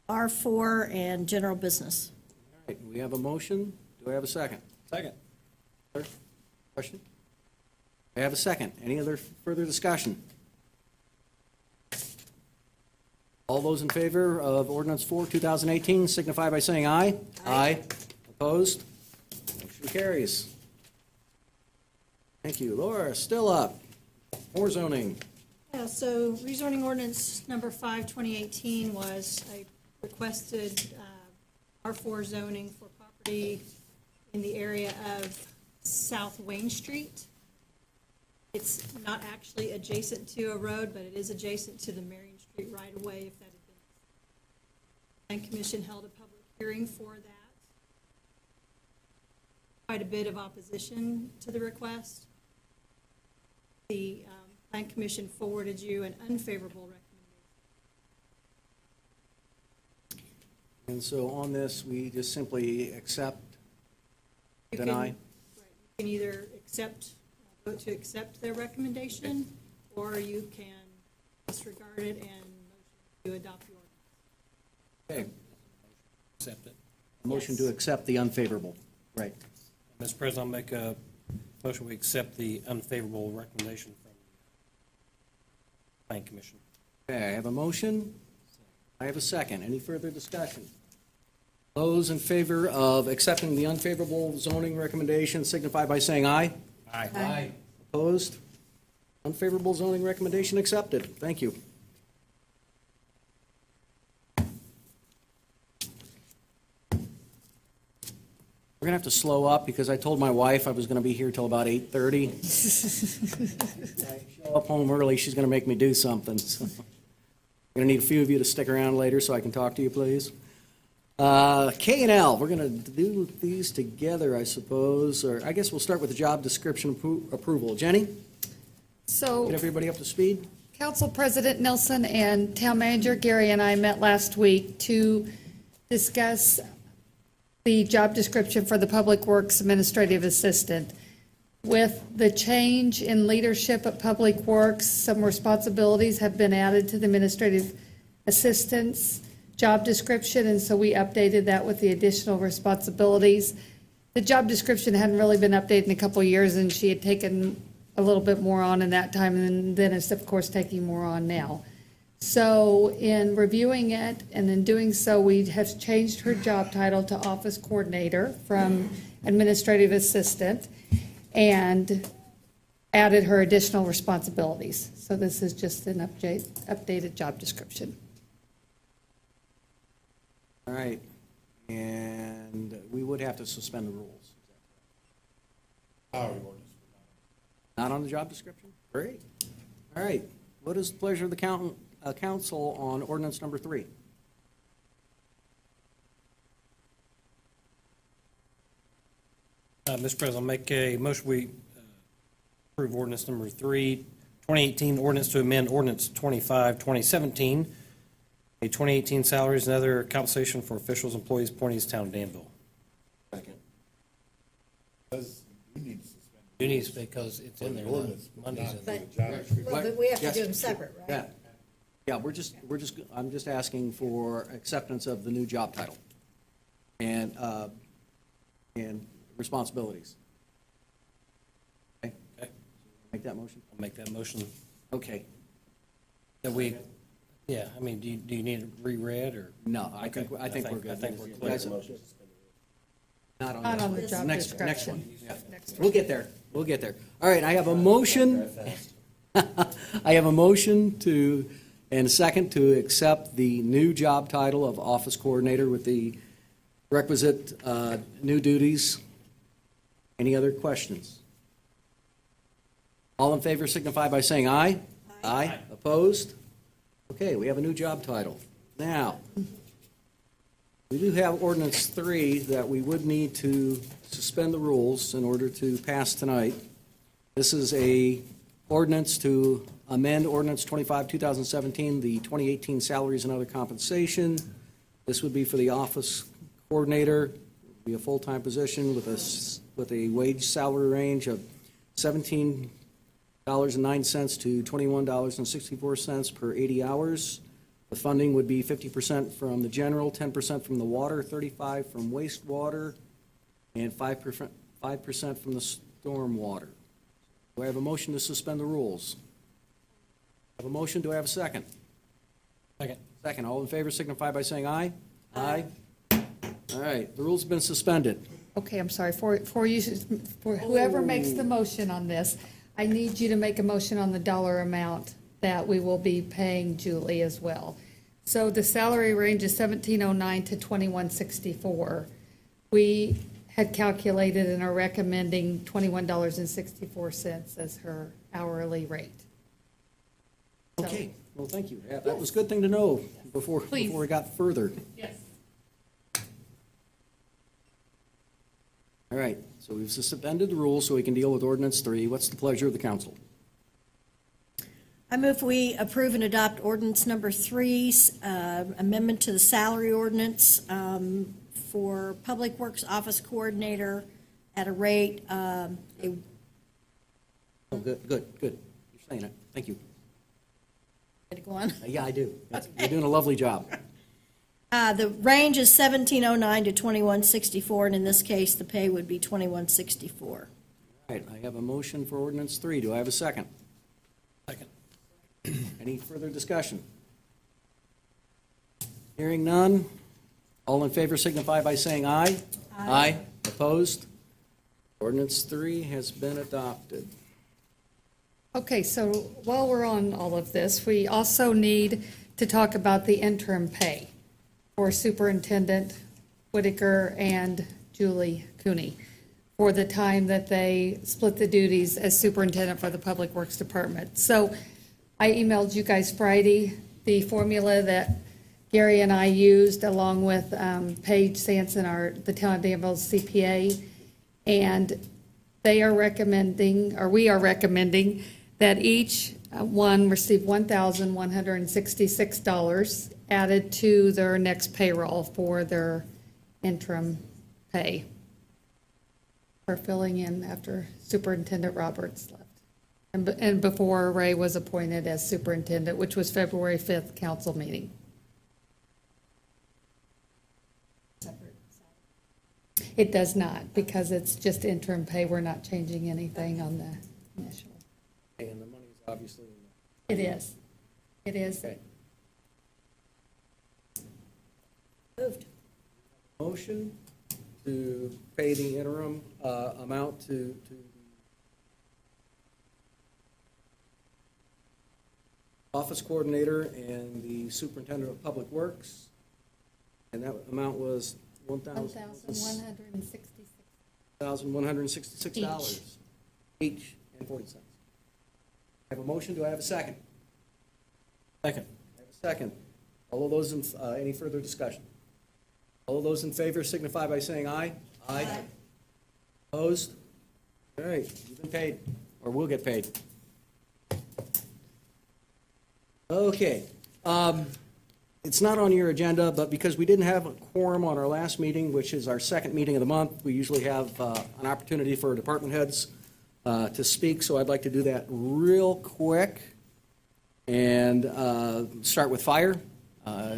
C: R4 and general business.
A: All right, we have a motion. Do I have a second?
B: Second.
A: Question? I have a second. Any other further discussion? All those in favor of ordinance 4, 2018 signify by saying aye. Aye. Opposed? Motion carries. Thank you. Laura, still up. More zoning.
F: Yeah, so rezoning ordinance number 5, 2018 was a requested R4 zoning for property in the area of South Wayne Street. It's not actually adjacent to a road, but it is adjacent to the Marion Street right-of-way, if that had been. The Plan Commission held a public hearing for that. Quite a bit of opposition to the request. The Plan Commission forwarded you an unfavorable recommendation.
A: And so on this, we just simply accept,
F: You can-
A: deny?
F: right, You can either vote to accept their recommendation, or you can disregard it and motion to adopt the ordinance.
A: Okay.
K: Accept it.
A: Motion to accept the unfavorable. Right.
K: Mr. President, I'll make a motion, we accept the unfavorable recommendation from the Planning Commission.
A: Okay, I have a motion. I have a second. Any further discussion? Those in favor of accepting the unfavorable zoning recommendation signify by saying aye.
K: Aye.
A: Opposed? Unfavorable zoning recommendation accepted. Thank you. We're gonna have to slow up because I told my wife I was gonna be here till about 8:30. I show up home early, she's gonna make me do something. So I'm gonna need a few of you to stick around later so I can talk to you, please. K and L, we're gonna do these together, I suppose, or I guess we'll start with the job description approval. Jenny,
D: So.
A: get everybody up to speed?
D: Council President Nelson and Town Manager Gary and I met last week to discuss the job description for the Public Works Administrative Assistant. With the change in leadership at Public Works, some responsibilities have been added to the administrative assistant's job description, and so we updated that with the additional responsibilities. The job description hadn't really been updated in a couple of years, and she had taken a little bit more on in that time, and then it's of course taking more on now. So in reviewing it and in doing so, we have changed her job title to Office Coordinator from Administrative Assistant and added her additional responsibilities. So this is just an updated job description.
A: All right, and we would have to suspend the rules.
E: Our ordinance.
A: Not on the job description? Great. All right, what is the pleasure of the council on ordinance number 3?
K: Mr. President, I'll make a motion, we approve ordinance number 3, 2018, ordinance to amend ordinance 25, 2017, a 2018 salaries and other compensation for officials, employees, appointees, town of Danville.
B: Second.
E: Does, you need to suspend.
K: You need to, because it's in there,
E: Ordinance,
K: Monday's in
E: not
K: there.
E: the job description.
C: Well, but we have to
A: Yes.
C: do them separate, right?
A: Yeah, yeah, I'm just asking for acceptance of the new job title and responsibilities. Okay,
K: Okay,
A: make that motion?
K: I'll make that motion.
A: Okay,
K: That we, yeah, I mean, do you need it reread, or?
A: no, I think
K: Okay,
A: we're good.
K: I think we're
A: You
K: clear.
A: guys- Not
D: Not on the
A: this.
D: job
A: Next
D: description.
A: one, yeah. We'll get there, we'll get there. All right, I have a motion. I have a motion to, and a second to accept the new job title of office coordinator with the requisite new duties. Any other questions? All in favor signify by saying aye. Aye. Opposed? Okay, we have a new job title. Now, we do have ordinance 3 that we would need to suspend the rules in order to pass tonight. This is a ordinance to amend ordinance 25, 2017, the 2018 salaries and other compensation. This would be for the office coordinator, be a full-time position with a wage salary range of $17.09 to $21.64 per 80 hours. The funding would be 50% from the general, 10% from the water, 35% from wastewater, and 5% from the storm water. Do I have a motion to suspend the rules? I have a motion, do I have a second?
K: Second.
A: Second, all in favor signify by saying aye. Aye. All right, the rules have been suspended.
D: Okay, I'm sorry, for whoever makes the motion on this, I need you to make a motion on the dollar amount that we will be paying Julie as well. So the salary range is $17.09 to $21.64. We had calculated and are recommending $21.64 as her hourly rate. So-
A: Okay, well, thank you. Yeah, that was a good thing to know before
D: Please.
A: we got further.
D: Yes.
A: All right, so we've suspended the rules so we can deal with ordinance 3. What's the pleasure of the council?
C: I move we approve and adopt ordinance number 3, amendment to the salary ordinance for Public Works Office Coordinator at a rate,
A: Oh, good, good, good. You're saying it. Thank you.
C: go on.
A: Yeah, I do. You're doing a lovely job.
C: The range is $17.09 to $21.64, and in this case, the pay would be $21.64.
A: All right, I have a motion for ordinance 3. Do I have a second?
K: Second.
A: Any further discussion? Hearing none. All in favor signify by saying aye. Aye. Opposed? Ordinance 3 has been adopted.
D: Okay, so while we're on all of this, we also need to talk about the interim pay for Superintendent Whitaker and Julie Cooney for the time that they split the duties as superintendent for the Public Works Department. So I emailed you guys Friday the formula that Gary and I used along with Paige Sanson, the Town of Danville's CPA, and they are recommending, or we are recommending, that each one receive $1,166 added to their next payroll for their interim pay for filling in after Superintendent Roberts left. And before Ray was appointed as superintendent, which was February 5th council meeting. It does not, because it's just interim pay. We're not changing anything on the initial.
A: And the money is obviously.
D: It is. It is.
A: Okay.
C: Moved.
A: Motion to pay the interim amount to the office coordinator and the superintendent of public works. And that amount was
D: $1,166.
A: $1,166. Each, and 40 cents. I have a motion, do I have a second?
K: Second.
A: I have a second. All of those, any further discussion? All of those in favor signify by saying aye. Aye. Opposed? All right, you've been paid, or will get paid. Okay. It's not on your agenda, but because we didn't have a quorum on our last meeting, which is our second meeting of the month, we usually have an opportunity for department heads to speak, so I'd like to do that real quick. And start with fire.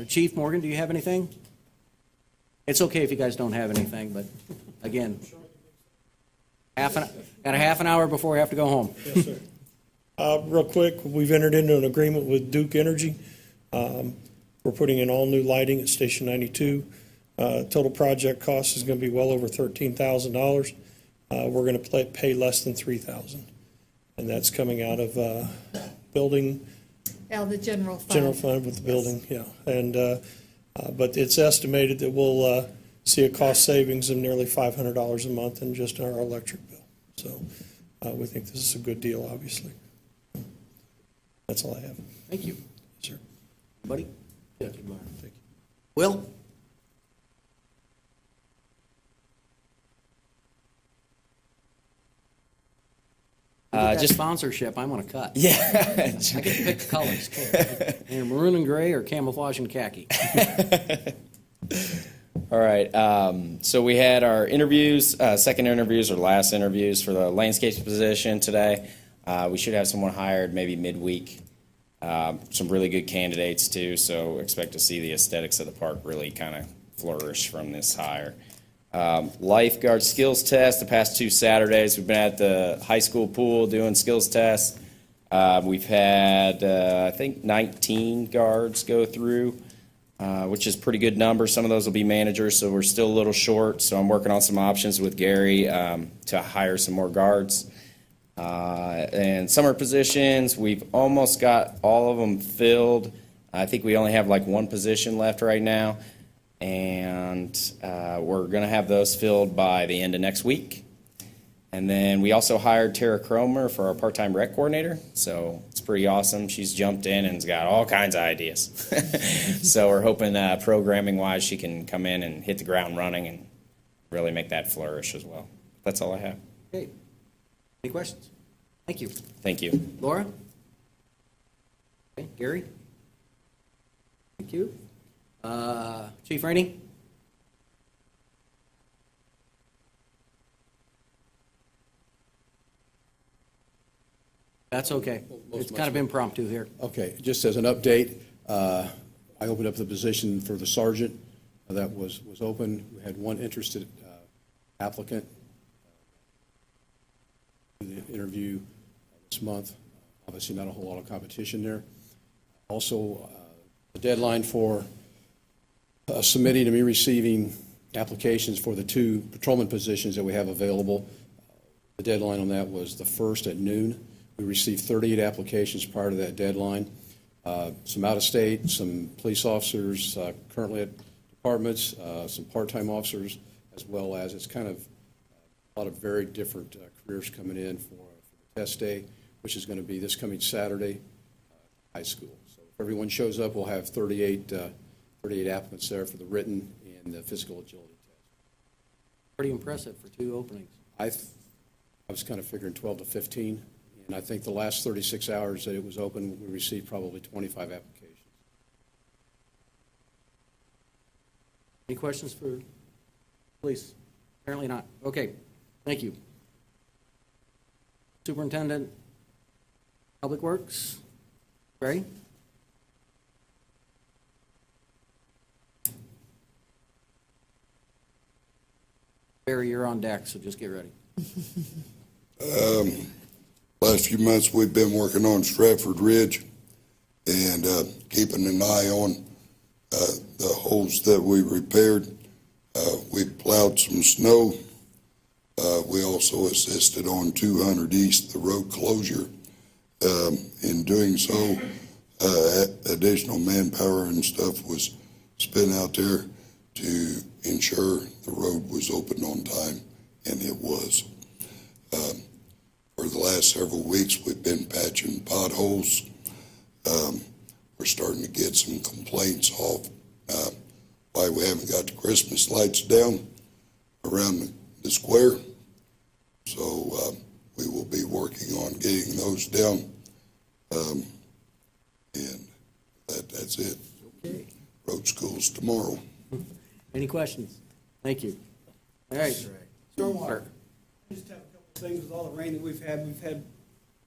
A: Chief Morgan, do you have anything? It's okay if you guys don't have anything, but again, got a half an hour before we have to go home.
L: Yes, sir. Real quick, we've entered into an agreement with Duke Energy. We're putting in all new lighting at Station 92. Total project cost is going to be well over $13,000. We're going to pay less than $3,000. And that's coming out of building,
D: Out of the general fund.
L: general fund with the building, yeah. And, but it's estimated that we'll see a cost savings of nearly $500 a month in just our electric bill. So we think this is a good deal, obviously. That's all I have.
A: Thank you.
L: Sir.
A: Buddy?
L: Thank you.
A: Will? That
J: Just
A: sponsorship, I want to cut.
J: yeah.
A: I get to pick the colors. And maroon and gray or camouflage and khaki.
J: All right. So we had our interviews, second interviews or last interviews for the landscape position today. We should have someone hired maybe midweek. Some really good candidates too. So expect to see the aesthetics of the park really kind of flourish from this hire. Lifeguard skills test the past 2 Saturdays. We've been at the high school pool doing skills tests. We've had, I think, 19 guards go through, which is a pretty good number. Some of those will be managers, so we're still a little short. So I'm working on some options with Gary to hire some more guards. And summer positions, we've almost got all of them filled. I think we only have like one position left right now. And we're going to have those filled by the end of next week. And then we also hired Tara Cromer for our part-time rec coordinator. So it's pretty awesome. She's jumped in and's got all kinds of ideas. So we're hoping programming-wise she can come in and hit the ground running and really make that flourish as well. That's all I have.
A: Okay. Any questions? Thank you.
J: Thank you.
A: Laura? Okay, Gary? Thank you. Chief Rainey? That's okay. It's kind of impromptu here.
M: Okay, just as an update, I opened up the position for the sergeant that was open. We had one interested applicant do the interview this month. Obviously, not a whole lot of competition there. Also, the deadline for submitting and me receiving applications for the 2 patrolman positions that we have available. The deadline on that was the 1st at noon. We received 38 applications prior to that deadline. Some out-of-state, some police officers currently at departments, some part-time officers, as well as it's kind of a lot of very different careers coming in for the test day, which is going to be this coming Saturday, high school. So if everyone shows up, we'll have 38 applicants there for the written and the physical agility test.
A: Pretty impressive for 2 openings.
M: I was kind of figuring 12 to 15, and I think the last 36 hours that it was open, we received probably 25 applications.
A: Any questions for police? Apparently not. Okay, thank you. Superintendent, Public Works, Barry? Barry, you're on deck, so just get ready.
N: Last few months, we've been working on Stratford Ridge and keeping an eye on the holes that we repaired. We plowed some snow. We also assisted on 200 East, the road closure. In doing so, additional manpower and stuff was spent out there to ensure the road was open on time, and it was. For the last several weeks, we've been patching potholes. We're starting to get some complaints off why we haven't got the Christmas lights down around the square. So we will be working on getting those down. And that's it.
A: Okay.
N: Road school's tomorrow.
A: Any questions? Thank you. All right. Stormwater.
O: Just have a couple of things with all the rain that we've had. We've had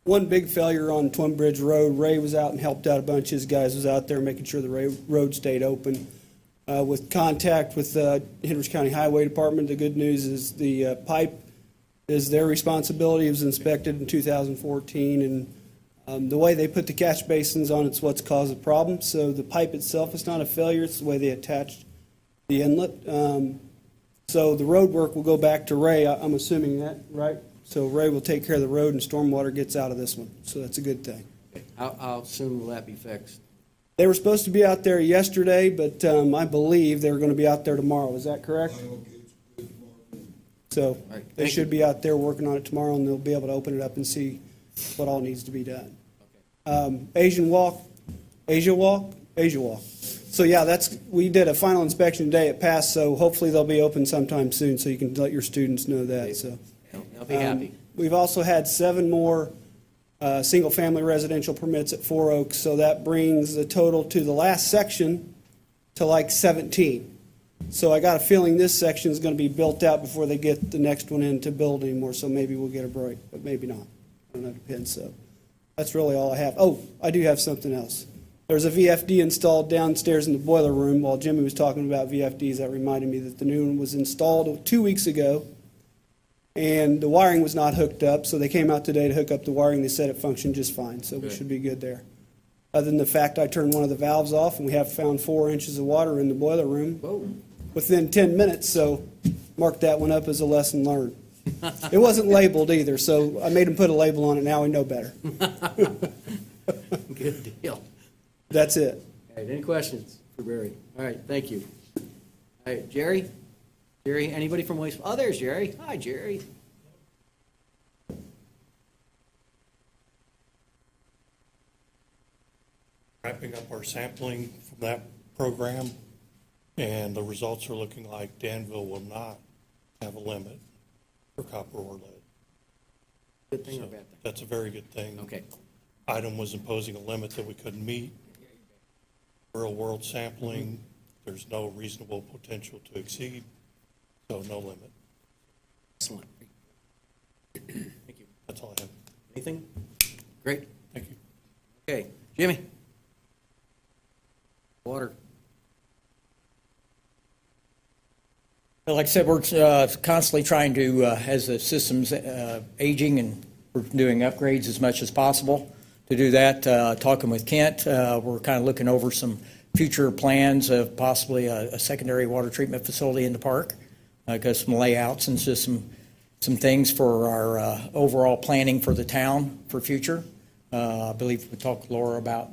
O: one big failure on Twin Bridge Road. Ray was out and helped out a bunch. His guys was out there making sure the road stayed open. With contact with Hendricks County Highway Department, the good news is the pipe is their responsibility. It was inspected in 2014, and the way they put the catch basins on it's what's caused the problem. So the pipe itself is not a failure. It's the way they attached the inlet. So the road work will go back to Ray. I'm assuming that, right? So Ray will take care of the road and stormwater gets out of this one. So that's a good thing.
A: How soon will that be fixed?
O: They were supposed to be out there yesterday, but I believe they're going to be out there tomorrow. Is that correct? So
A: right,
O: they
A: thank
O: should
A: you.
O: be out there working on it tomorrow, and they'll be able to open it up and see what all needs to be done. Asia Walk. So yeah, we did a final inspection today. It passed, so hopefully they'll be open sometime soon, so you can let your students know that. So
A: I'll be happy.
O: we've also had 7 more single-family residential permits at 4 Oaks, so that brings the total to the last section to like 17. So I got a feeling this section is going to be built out before they get the next one in to build anymore, so maybe we'll get a break, but maybe not. I don't know, depends. So that's really all I have. Oh, I do have something else. There's a VFD installed downstairs in the boiler room. While Jimmy was talking about VFDs, that reminded me that the new one was installed 2 weeks ago, and the wiring was not hooked up, so they came out today to hook up the wiring. They said it functioned just fine, so we
A: Good.
O: should be good there. Other than the fact I turned one of the valves off, and we have found 4 inches of water in the boiler room
A: Whoa.
O: within 10 minutes, so mark that one up as a lesson learned. It wasn't labeled either, so I made him put a label on it. Now we know better.
A: Good deal.
O: That's it.
A: All right, any questions for Barry? All right, thank you. All right, Jerry? Jerry, anybody from Waste? Oh, there's Jerry. Hi, Jerry.
L: Wrapping up our sampling from that program, and the results are looking like Danville will not have a limit for copper or lead.
A: Good thing or
L: So
A: bad thing?
L: that's a very good thing.
A: Okay.
L: Item was imposing a limit that we couldn't meet. Real-world sampling, there's no reasonable potential to exceed, so no limit.
A: Excellent. Thank you.
L: That's all I have.
A: Anything? Great.
L: Thank you.
A: Okay, Jimmy? Water.
I: Well, like I said, we're constantly trying to, as the system's aging, and we're doing upgrades as much as possible. To do that, talking with Kent, we're kind of looking over some future plans of possibly a secondary water treatment facility in the park. Got some layouts and just some things for our overall planning for the town for future. I believe we talked with Laura about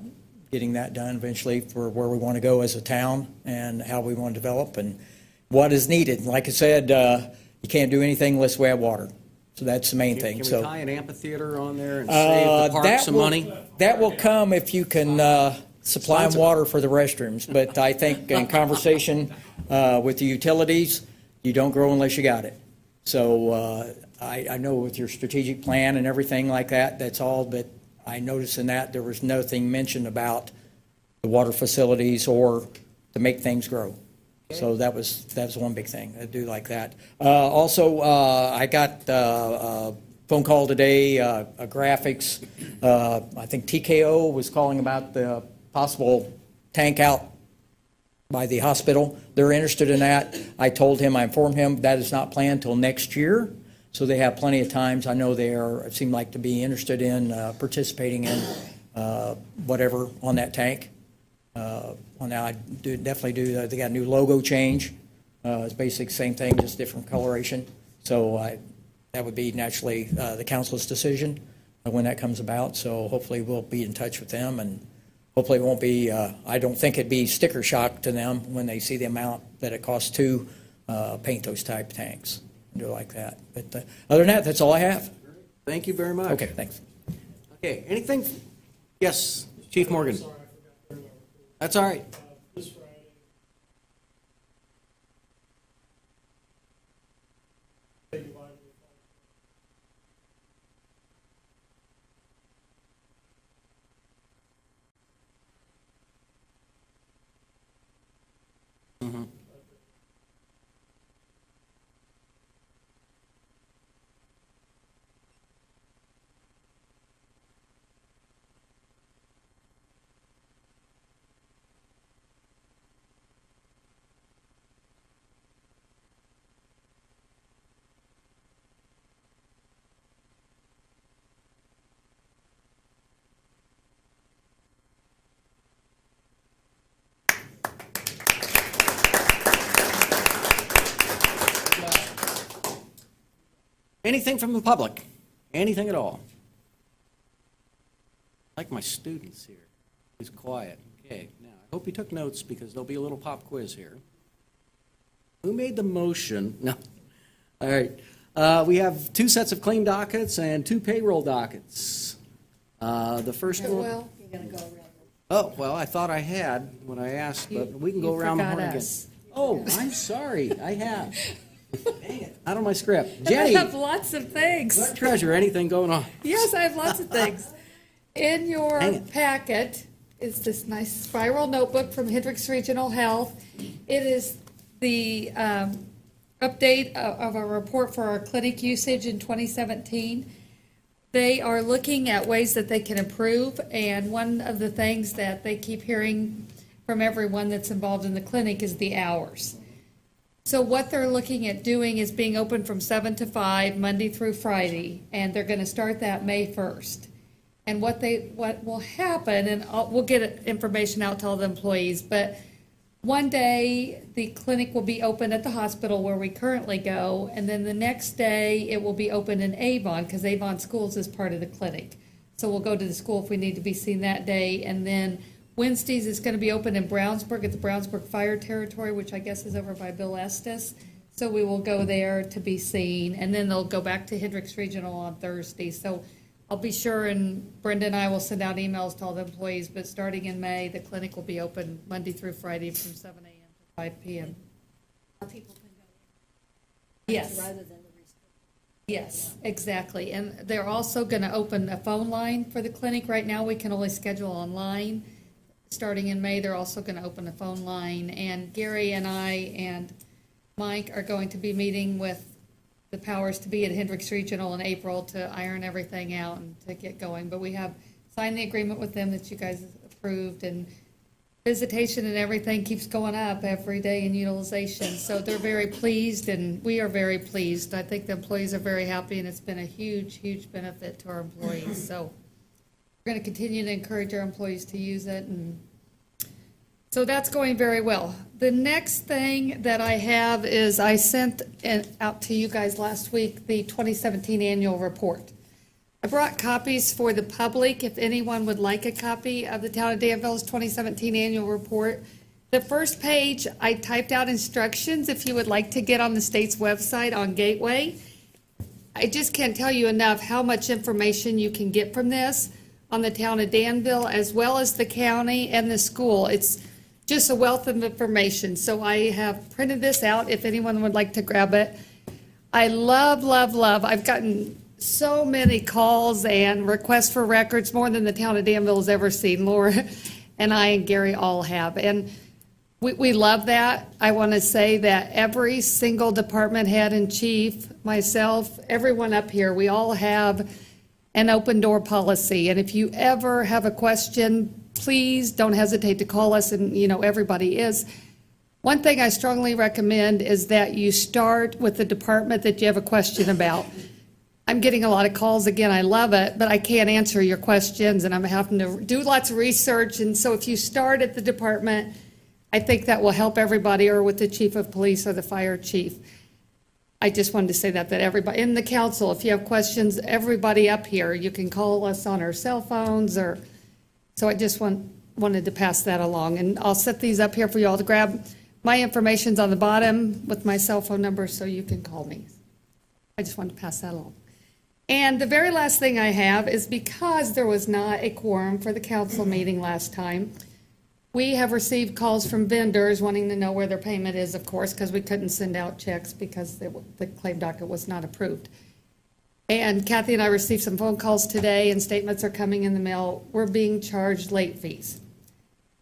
I: getting that done eventually for where we want to go as a town and how we want to develop and what is needed. Like I said, you can't do anything unless we have water. So that's the main thing.
A: Can we
I: So
A: tie an amphitheater on there and save the park
I: that
A: some
I: will-
A: money?
I: That will come if you can supply them water for the restrooms. But I think in conversation with the utilities, you don't grow unless you got it. So I know with your strategic plan and everything like that, that's all, but I noticed in that there was nothing mentioned about the water facilities or to make things grow. So that was one big thing. I do like that. Also, I got a phone call today, a graphics. I think TKO was calling about the possible tank out by the hospital. They're interested in that. I informed him that is not planned till next year. So they have plenty of times. I know they seem like to be interested in participating in whatever on that tank. On that, I definitely do. They got a new logo change. It's basically the same thing, just different coloration. So that would be naturally the council's decision when that comes about. So hopefully we'll be in touch with them, and hopefully it won't be, I don't think it'd be sticker shock to them when they see the amount that it costs to paint those type tanks and do it like that. But other than that, that's all I have.
A: Thank you very much.
I: Okay, thanks.
A: Okay, anything? Yes, Chief Morgan. That's all right.
L: This Friday.
A: Anything from the public? Anything at all? Like my students here. He's quiet. Okay, now, I hope you took notes because there'll be a little pop quiz here. Who made the motion? No. All right. We have 2 sets of claim dockets and 2 payroll dockets. The first one.
D: Well,
A: Oh, well, I thought I had when I asked, but we can go
D: you
A: around the
D: forgot
A: horn again.
D: us.
A: Oh, I'm sorry. I have. Dang it. Out of my script.
D: I
A: Jenny,
D: have lots of things.
A: clerk treasurer, anything going on?
D: Yes, I have lots of things. In your
A: Dang it.
D: packet is this nice spiral notebook from Hendricks Regional Health. It is the update of a report for our clinic usage in 2017. They are looking at ways that they can improve, and one of the things that they keep hearing from everyone that's involved in the clinic is the hours. So what they're looking at doing is being open from 7 to 5, Monday through Friday, and they're going to start that May 1st. And what will happen, and we'll get information out to all the employees, but one day the clinic will be open at the hospital where we currently go, and then the next day it will be open in Avon, because Avon Schools is part of the clinic. So we'll go to the school if we need to be seen that day, and then Wednesdays it's going to be open in Brownsburg at the Brownsburg Fire Territory, which I guess is over by Bill Estes. So we will go there to be seen, and then they'll go back to Hendricks Regional on Thursday. So I'll be sure, and Brenda and I will send out emails to all the employees, but starting in May, the clinic will be open Monday through Friday from 7 a.m. to 5 p.m.
C: People can go
D: Yes.
C: rather than the restriction.
D: Yes, exactly. And they're also going to open a phone line for the clinic. Right now, we can only schedule online. Starting in May, they're also going to open a phone line. And Gary and I and Mike are going to be meeting with the powers to be at Hendricks Regional in April to iron everything out and to get going. But we have signed the agreement with them that you guys approved, and visitation and everything keeps going up every day in utilization. So they're very pleased, and we are very pleased. I think the employees are very happy, and it's been a huge, huge benefit to our employees. So we're going to continue to encourage our employees to use it, and so that's going very well. The next thing that I have is I sent out to you guys last week the 2017 annual report. I brought copies for the public if anyone would like a copy of the Town of Danville's 2017 annual report. The first page, I typed out instructions if you would like to get on the state's website on Gateway. I just can't tell you enough how much information you can get from this on the Town of Danville as well as the county and the school. It's just a wealth of information. So I have printed this out if anyone would like to grab it. I love, love, love. I've gotten so many calls and requests for records, more than the Town of Danville has ever seen. Laura and I and Gary all have. And we love that. I want to say that every single department head and chief, myself, everyone up here, we all have an open door policy. And if you ever have a question, please don't hesitate to call us, and everybody is. One thing I strongly recommend is that you start with the department that you have a question about. I'm getting a lot of calls again, I love it, but I can't answer your questions and I'm having to do lots of research. And so if you start at the department, I think that will help everybody, or with the chief of police or the fire chief. I just wanted to say that everybody in the council, if you have questions, everybody up here, you can call us on our cell phones or. So I just wanted to pass that along, and I'll set these up here for you all to grab. My information's on the bottom with my cell phone number, so you can call me. I just wanted to pass that along. And the very last thing I have is, because there was not a quorum for the council meeting last time, we have received calls from vendors wanting to know where their payment is, of course, because we couldn't send out checks because the claim docket was not approved. And Kathy and I received some phone calls today, and statements are coming in the mail. We're being charged late fees.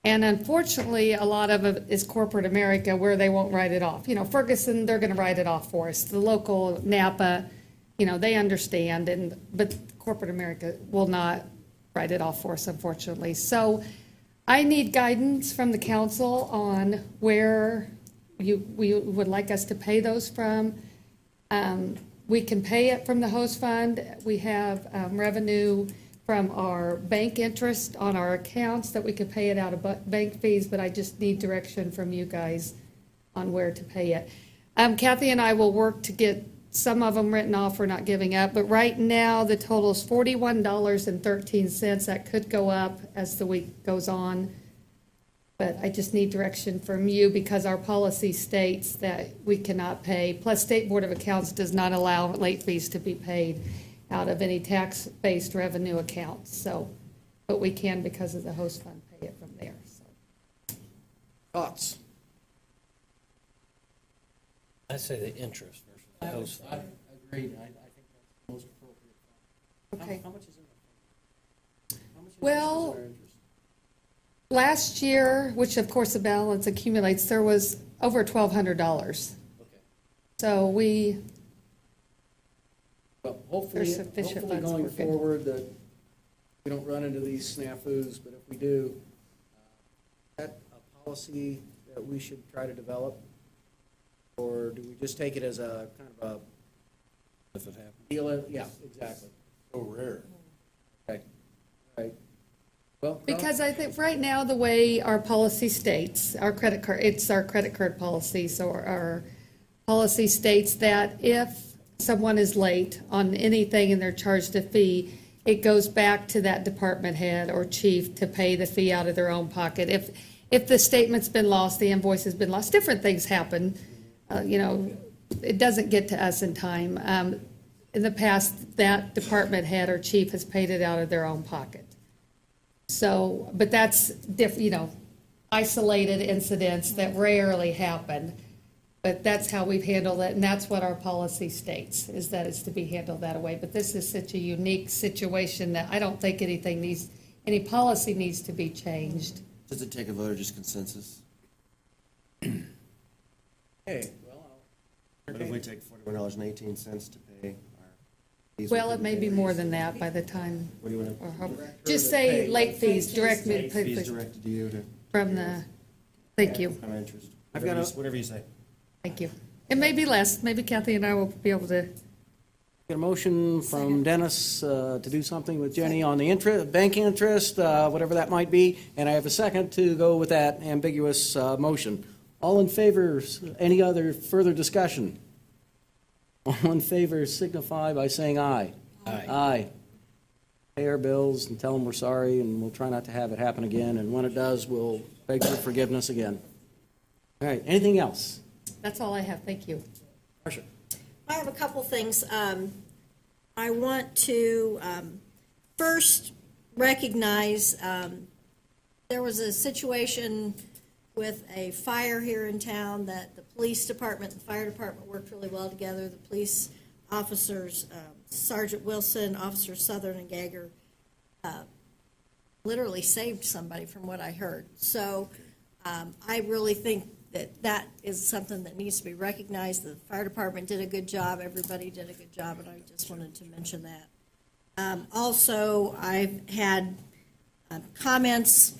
D: And unfortunately, a lot of it is corporate America, where they won't write it off. Ferguson, they're going to write it off for us. The local Napa, they understand, but corporate America will not write it off for us, unfortunately. So I need guidance from the council on where we would like us to pay those from. We can pay it from the host fund. We have revenue from our bank interest on our accounts that we could pay it out of bank fees, but I just need direction from you guys on where to pay it. Kathy and I will work to get some of them written off, we're not giving up. But right now, the total is $41.13. That could go up as the week goes on. But I just need direction from you because our policy states that we cannot pay. Plus, State Board of Accounts does not allow late fees to be paid out of any tax-based revenue accounts. So, but we can because of the host fund pay it from there, so.
A: Thoughts?
K: I say the interest versus the host fund.
A: Agreed. I think that's the most appropriate.
D: Okay.
A: How much is in the
D: Well, last year, which of course the balance accumulates, there was over $1,200. So
A: well, hopefully,
D: There's sufficient
A: hopefully
D: funds
A: going
D: for good.
A: forward that we don't run into these snafus, but if we do, is that a policy that we should try to develop? Or do we just take it as a kind of a
K: If it happens.
A: deal? Yeah, exactly.
E: So rare.
A: Okay, right. Well,
D: because I think right now, the way our policy states, our credit card, it's our credit card policy, so our policy states that if someone is late on anything and they're charged a fee, it goes back to that department head or chief to pay the fee out of their own pocket. If the statement's been lost, the invoice has been lost, different things happen. You know, it doesn't get to us in time. In the past, that department head or chief has paid it out of their own pocket. So, but that's you know, isolated incidents that rarely happen. But that's how we've handled it, and that's what our policy states, is that it's to be handled that way. But this is such a unique situation that I don't think any policy needs to be changed.
B: Does it take a vote or just consensus?
A: hey, well,
B: What if we take $41.18 to pay our fees?
D: Well, it may be more than that by the time,
B: What do you want to?
D: or just say late fees, direct me
B: Fees directed to you to.
D: from the, thank you,
B: I'm interested.
A: I've got
B: Whatever you say.
D: thank you. It may be less, maybe Kathy and I will be able to.
A: get a motion from Dennis to do something with Jenny on the interest, bank interest, whatever that might be, and I have a second to go with that ambiguous motion. All in favor, any other further discussion? All in favor signify by saying aye.
K: Aye.
A: Aye. Pay our bills and tell them we're sorry, and we'll try not to have it happen again, and when it does, we'll beg for forgiveness again. All right, anything else?
D: That's all I have, thank you.
A: Marcia?
C: I have a couple things. I want to first recognize there was a situation with a fire here in town that the police department and fire department worked really well together. The police officers, Sergeant Wilson, Officer Southern, and Gager, literally saved somebody from what I heard. So I really think that is something that needs to be recognized. The fire department did a good job, everybody did a good job, and I just wanted to mention that. Also, I've had comments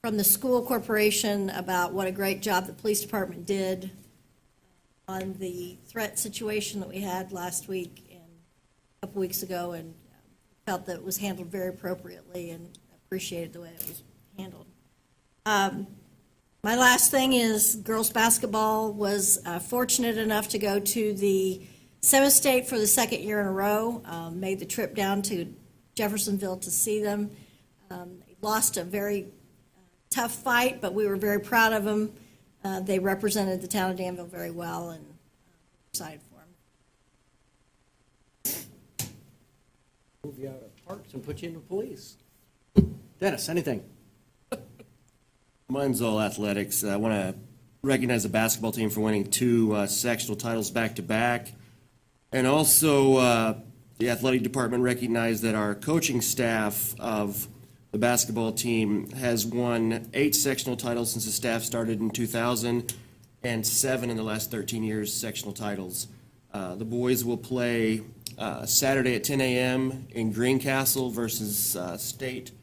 C: from the school corporation about what a great job the police department did on the threat situation that we had last week and a couple weeks ago, and felt that it was handled very appropriately and appreciated the way it was handled. My last thing is girls basketball was fortunate enough to go to the semi-state for the second year in a row. Made the trip down to Jeffersonville to see them. They lost a very tough fight, but we were very proud of them. They represented the town of Danville very well, and excited for them.
A: Move you out of parks and put you into police. Dennis, anything?
B: Mine's all athletics. I want to recognize the basketball team for winning 2 sectional titles back-to-back. And also, the athletic department recognized that our coaching staff of the basketball team has won 8 sectional titles since the staff started in 2000, and 7 in the last 13 years, sectional titles. The boys will play Saturday at 10 a.m. in Greencastle versus state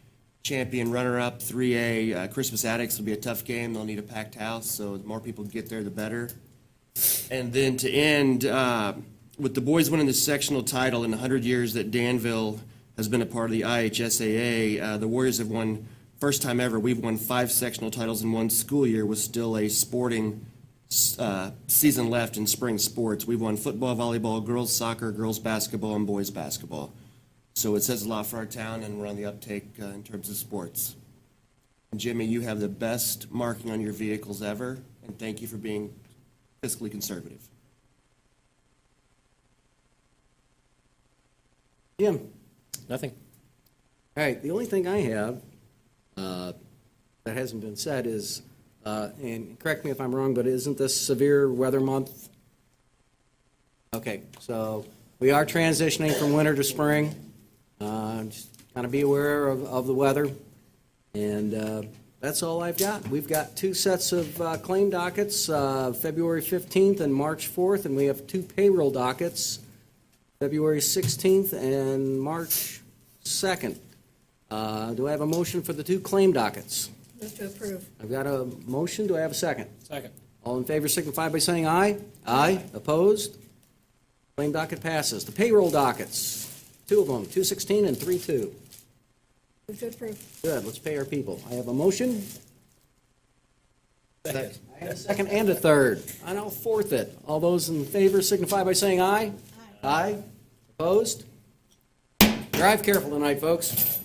B: champion runner-up 3A Christmas Addicts. Will be a tough game. They'll need a packed house, so the more people get there, the better. And then to end, with the boys winning the sectional title in the 100 years that Danville has been a part of the IHSAA, the Warriors have won, first time ever, we've won 5 sectional titles in one school year with still a sporting season left in spring sports. We've won football, volleyball, girls soccer, girls basketball, and boys basketball. So it says a lot for our town, and we're on the uptake in terms of sports. And Jimmy, you have the best marking on your vehicles ever, and thank you for being fiscally conservative.
A: Jim?
K: Nothing.
A: All right, the only thing I have that hasn't been said is, and correct me if I'm wrong, but isn't this severe weather month? Okay, so we are transitioning from winter to spring. Just kind of be aware of the weather. And that's all I've got. We've got 2 sets of claim dockets, February 15th and March 4th, and we have 2 payroll dockets, February 16th and March 2nd. Do I have a motion for the 2 claim dockets?
C: Move to approve.
A: I've got a motion. Do I have a second?
K: Second.
A: All in favor signify by saying aye. Aye. Opposed? Claim docket passes. The payroll dockets, 2 of them, 216 and 32.
C: Move to approve.
A: Good, let's pay our people. I have a motion.
K: Second.
A: I have a second and a third, and I'll fourth it. All those in favor signify by saying aye. Aye. Opposed? Drive careful tonight, folks.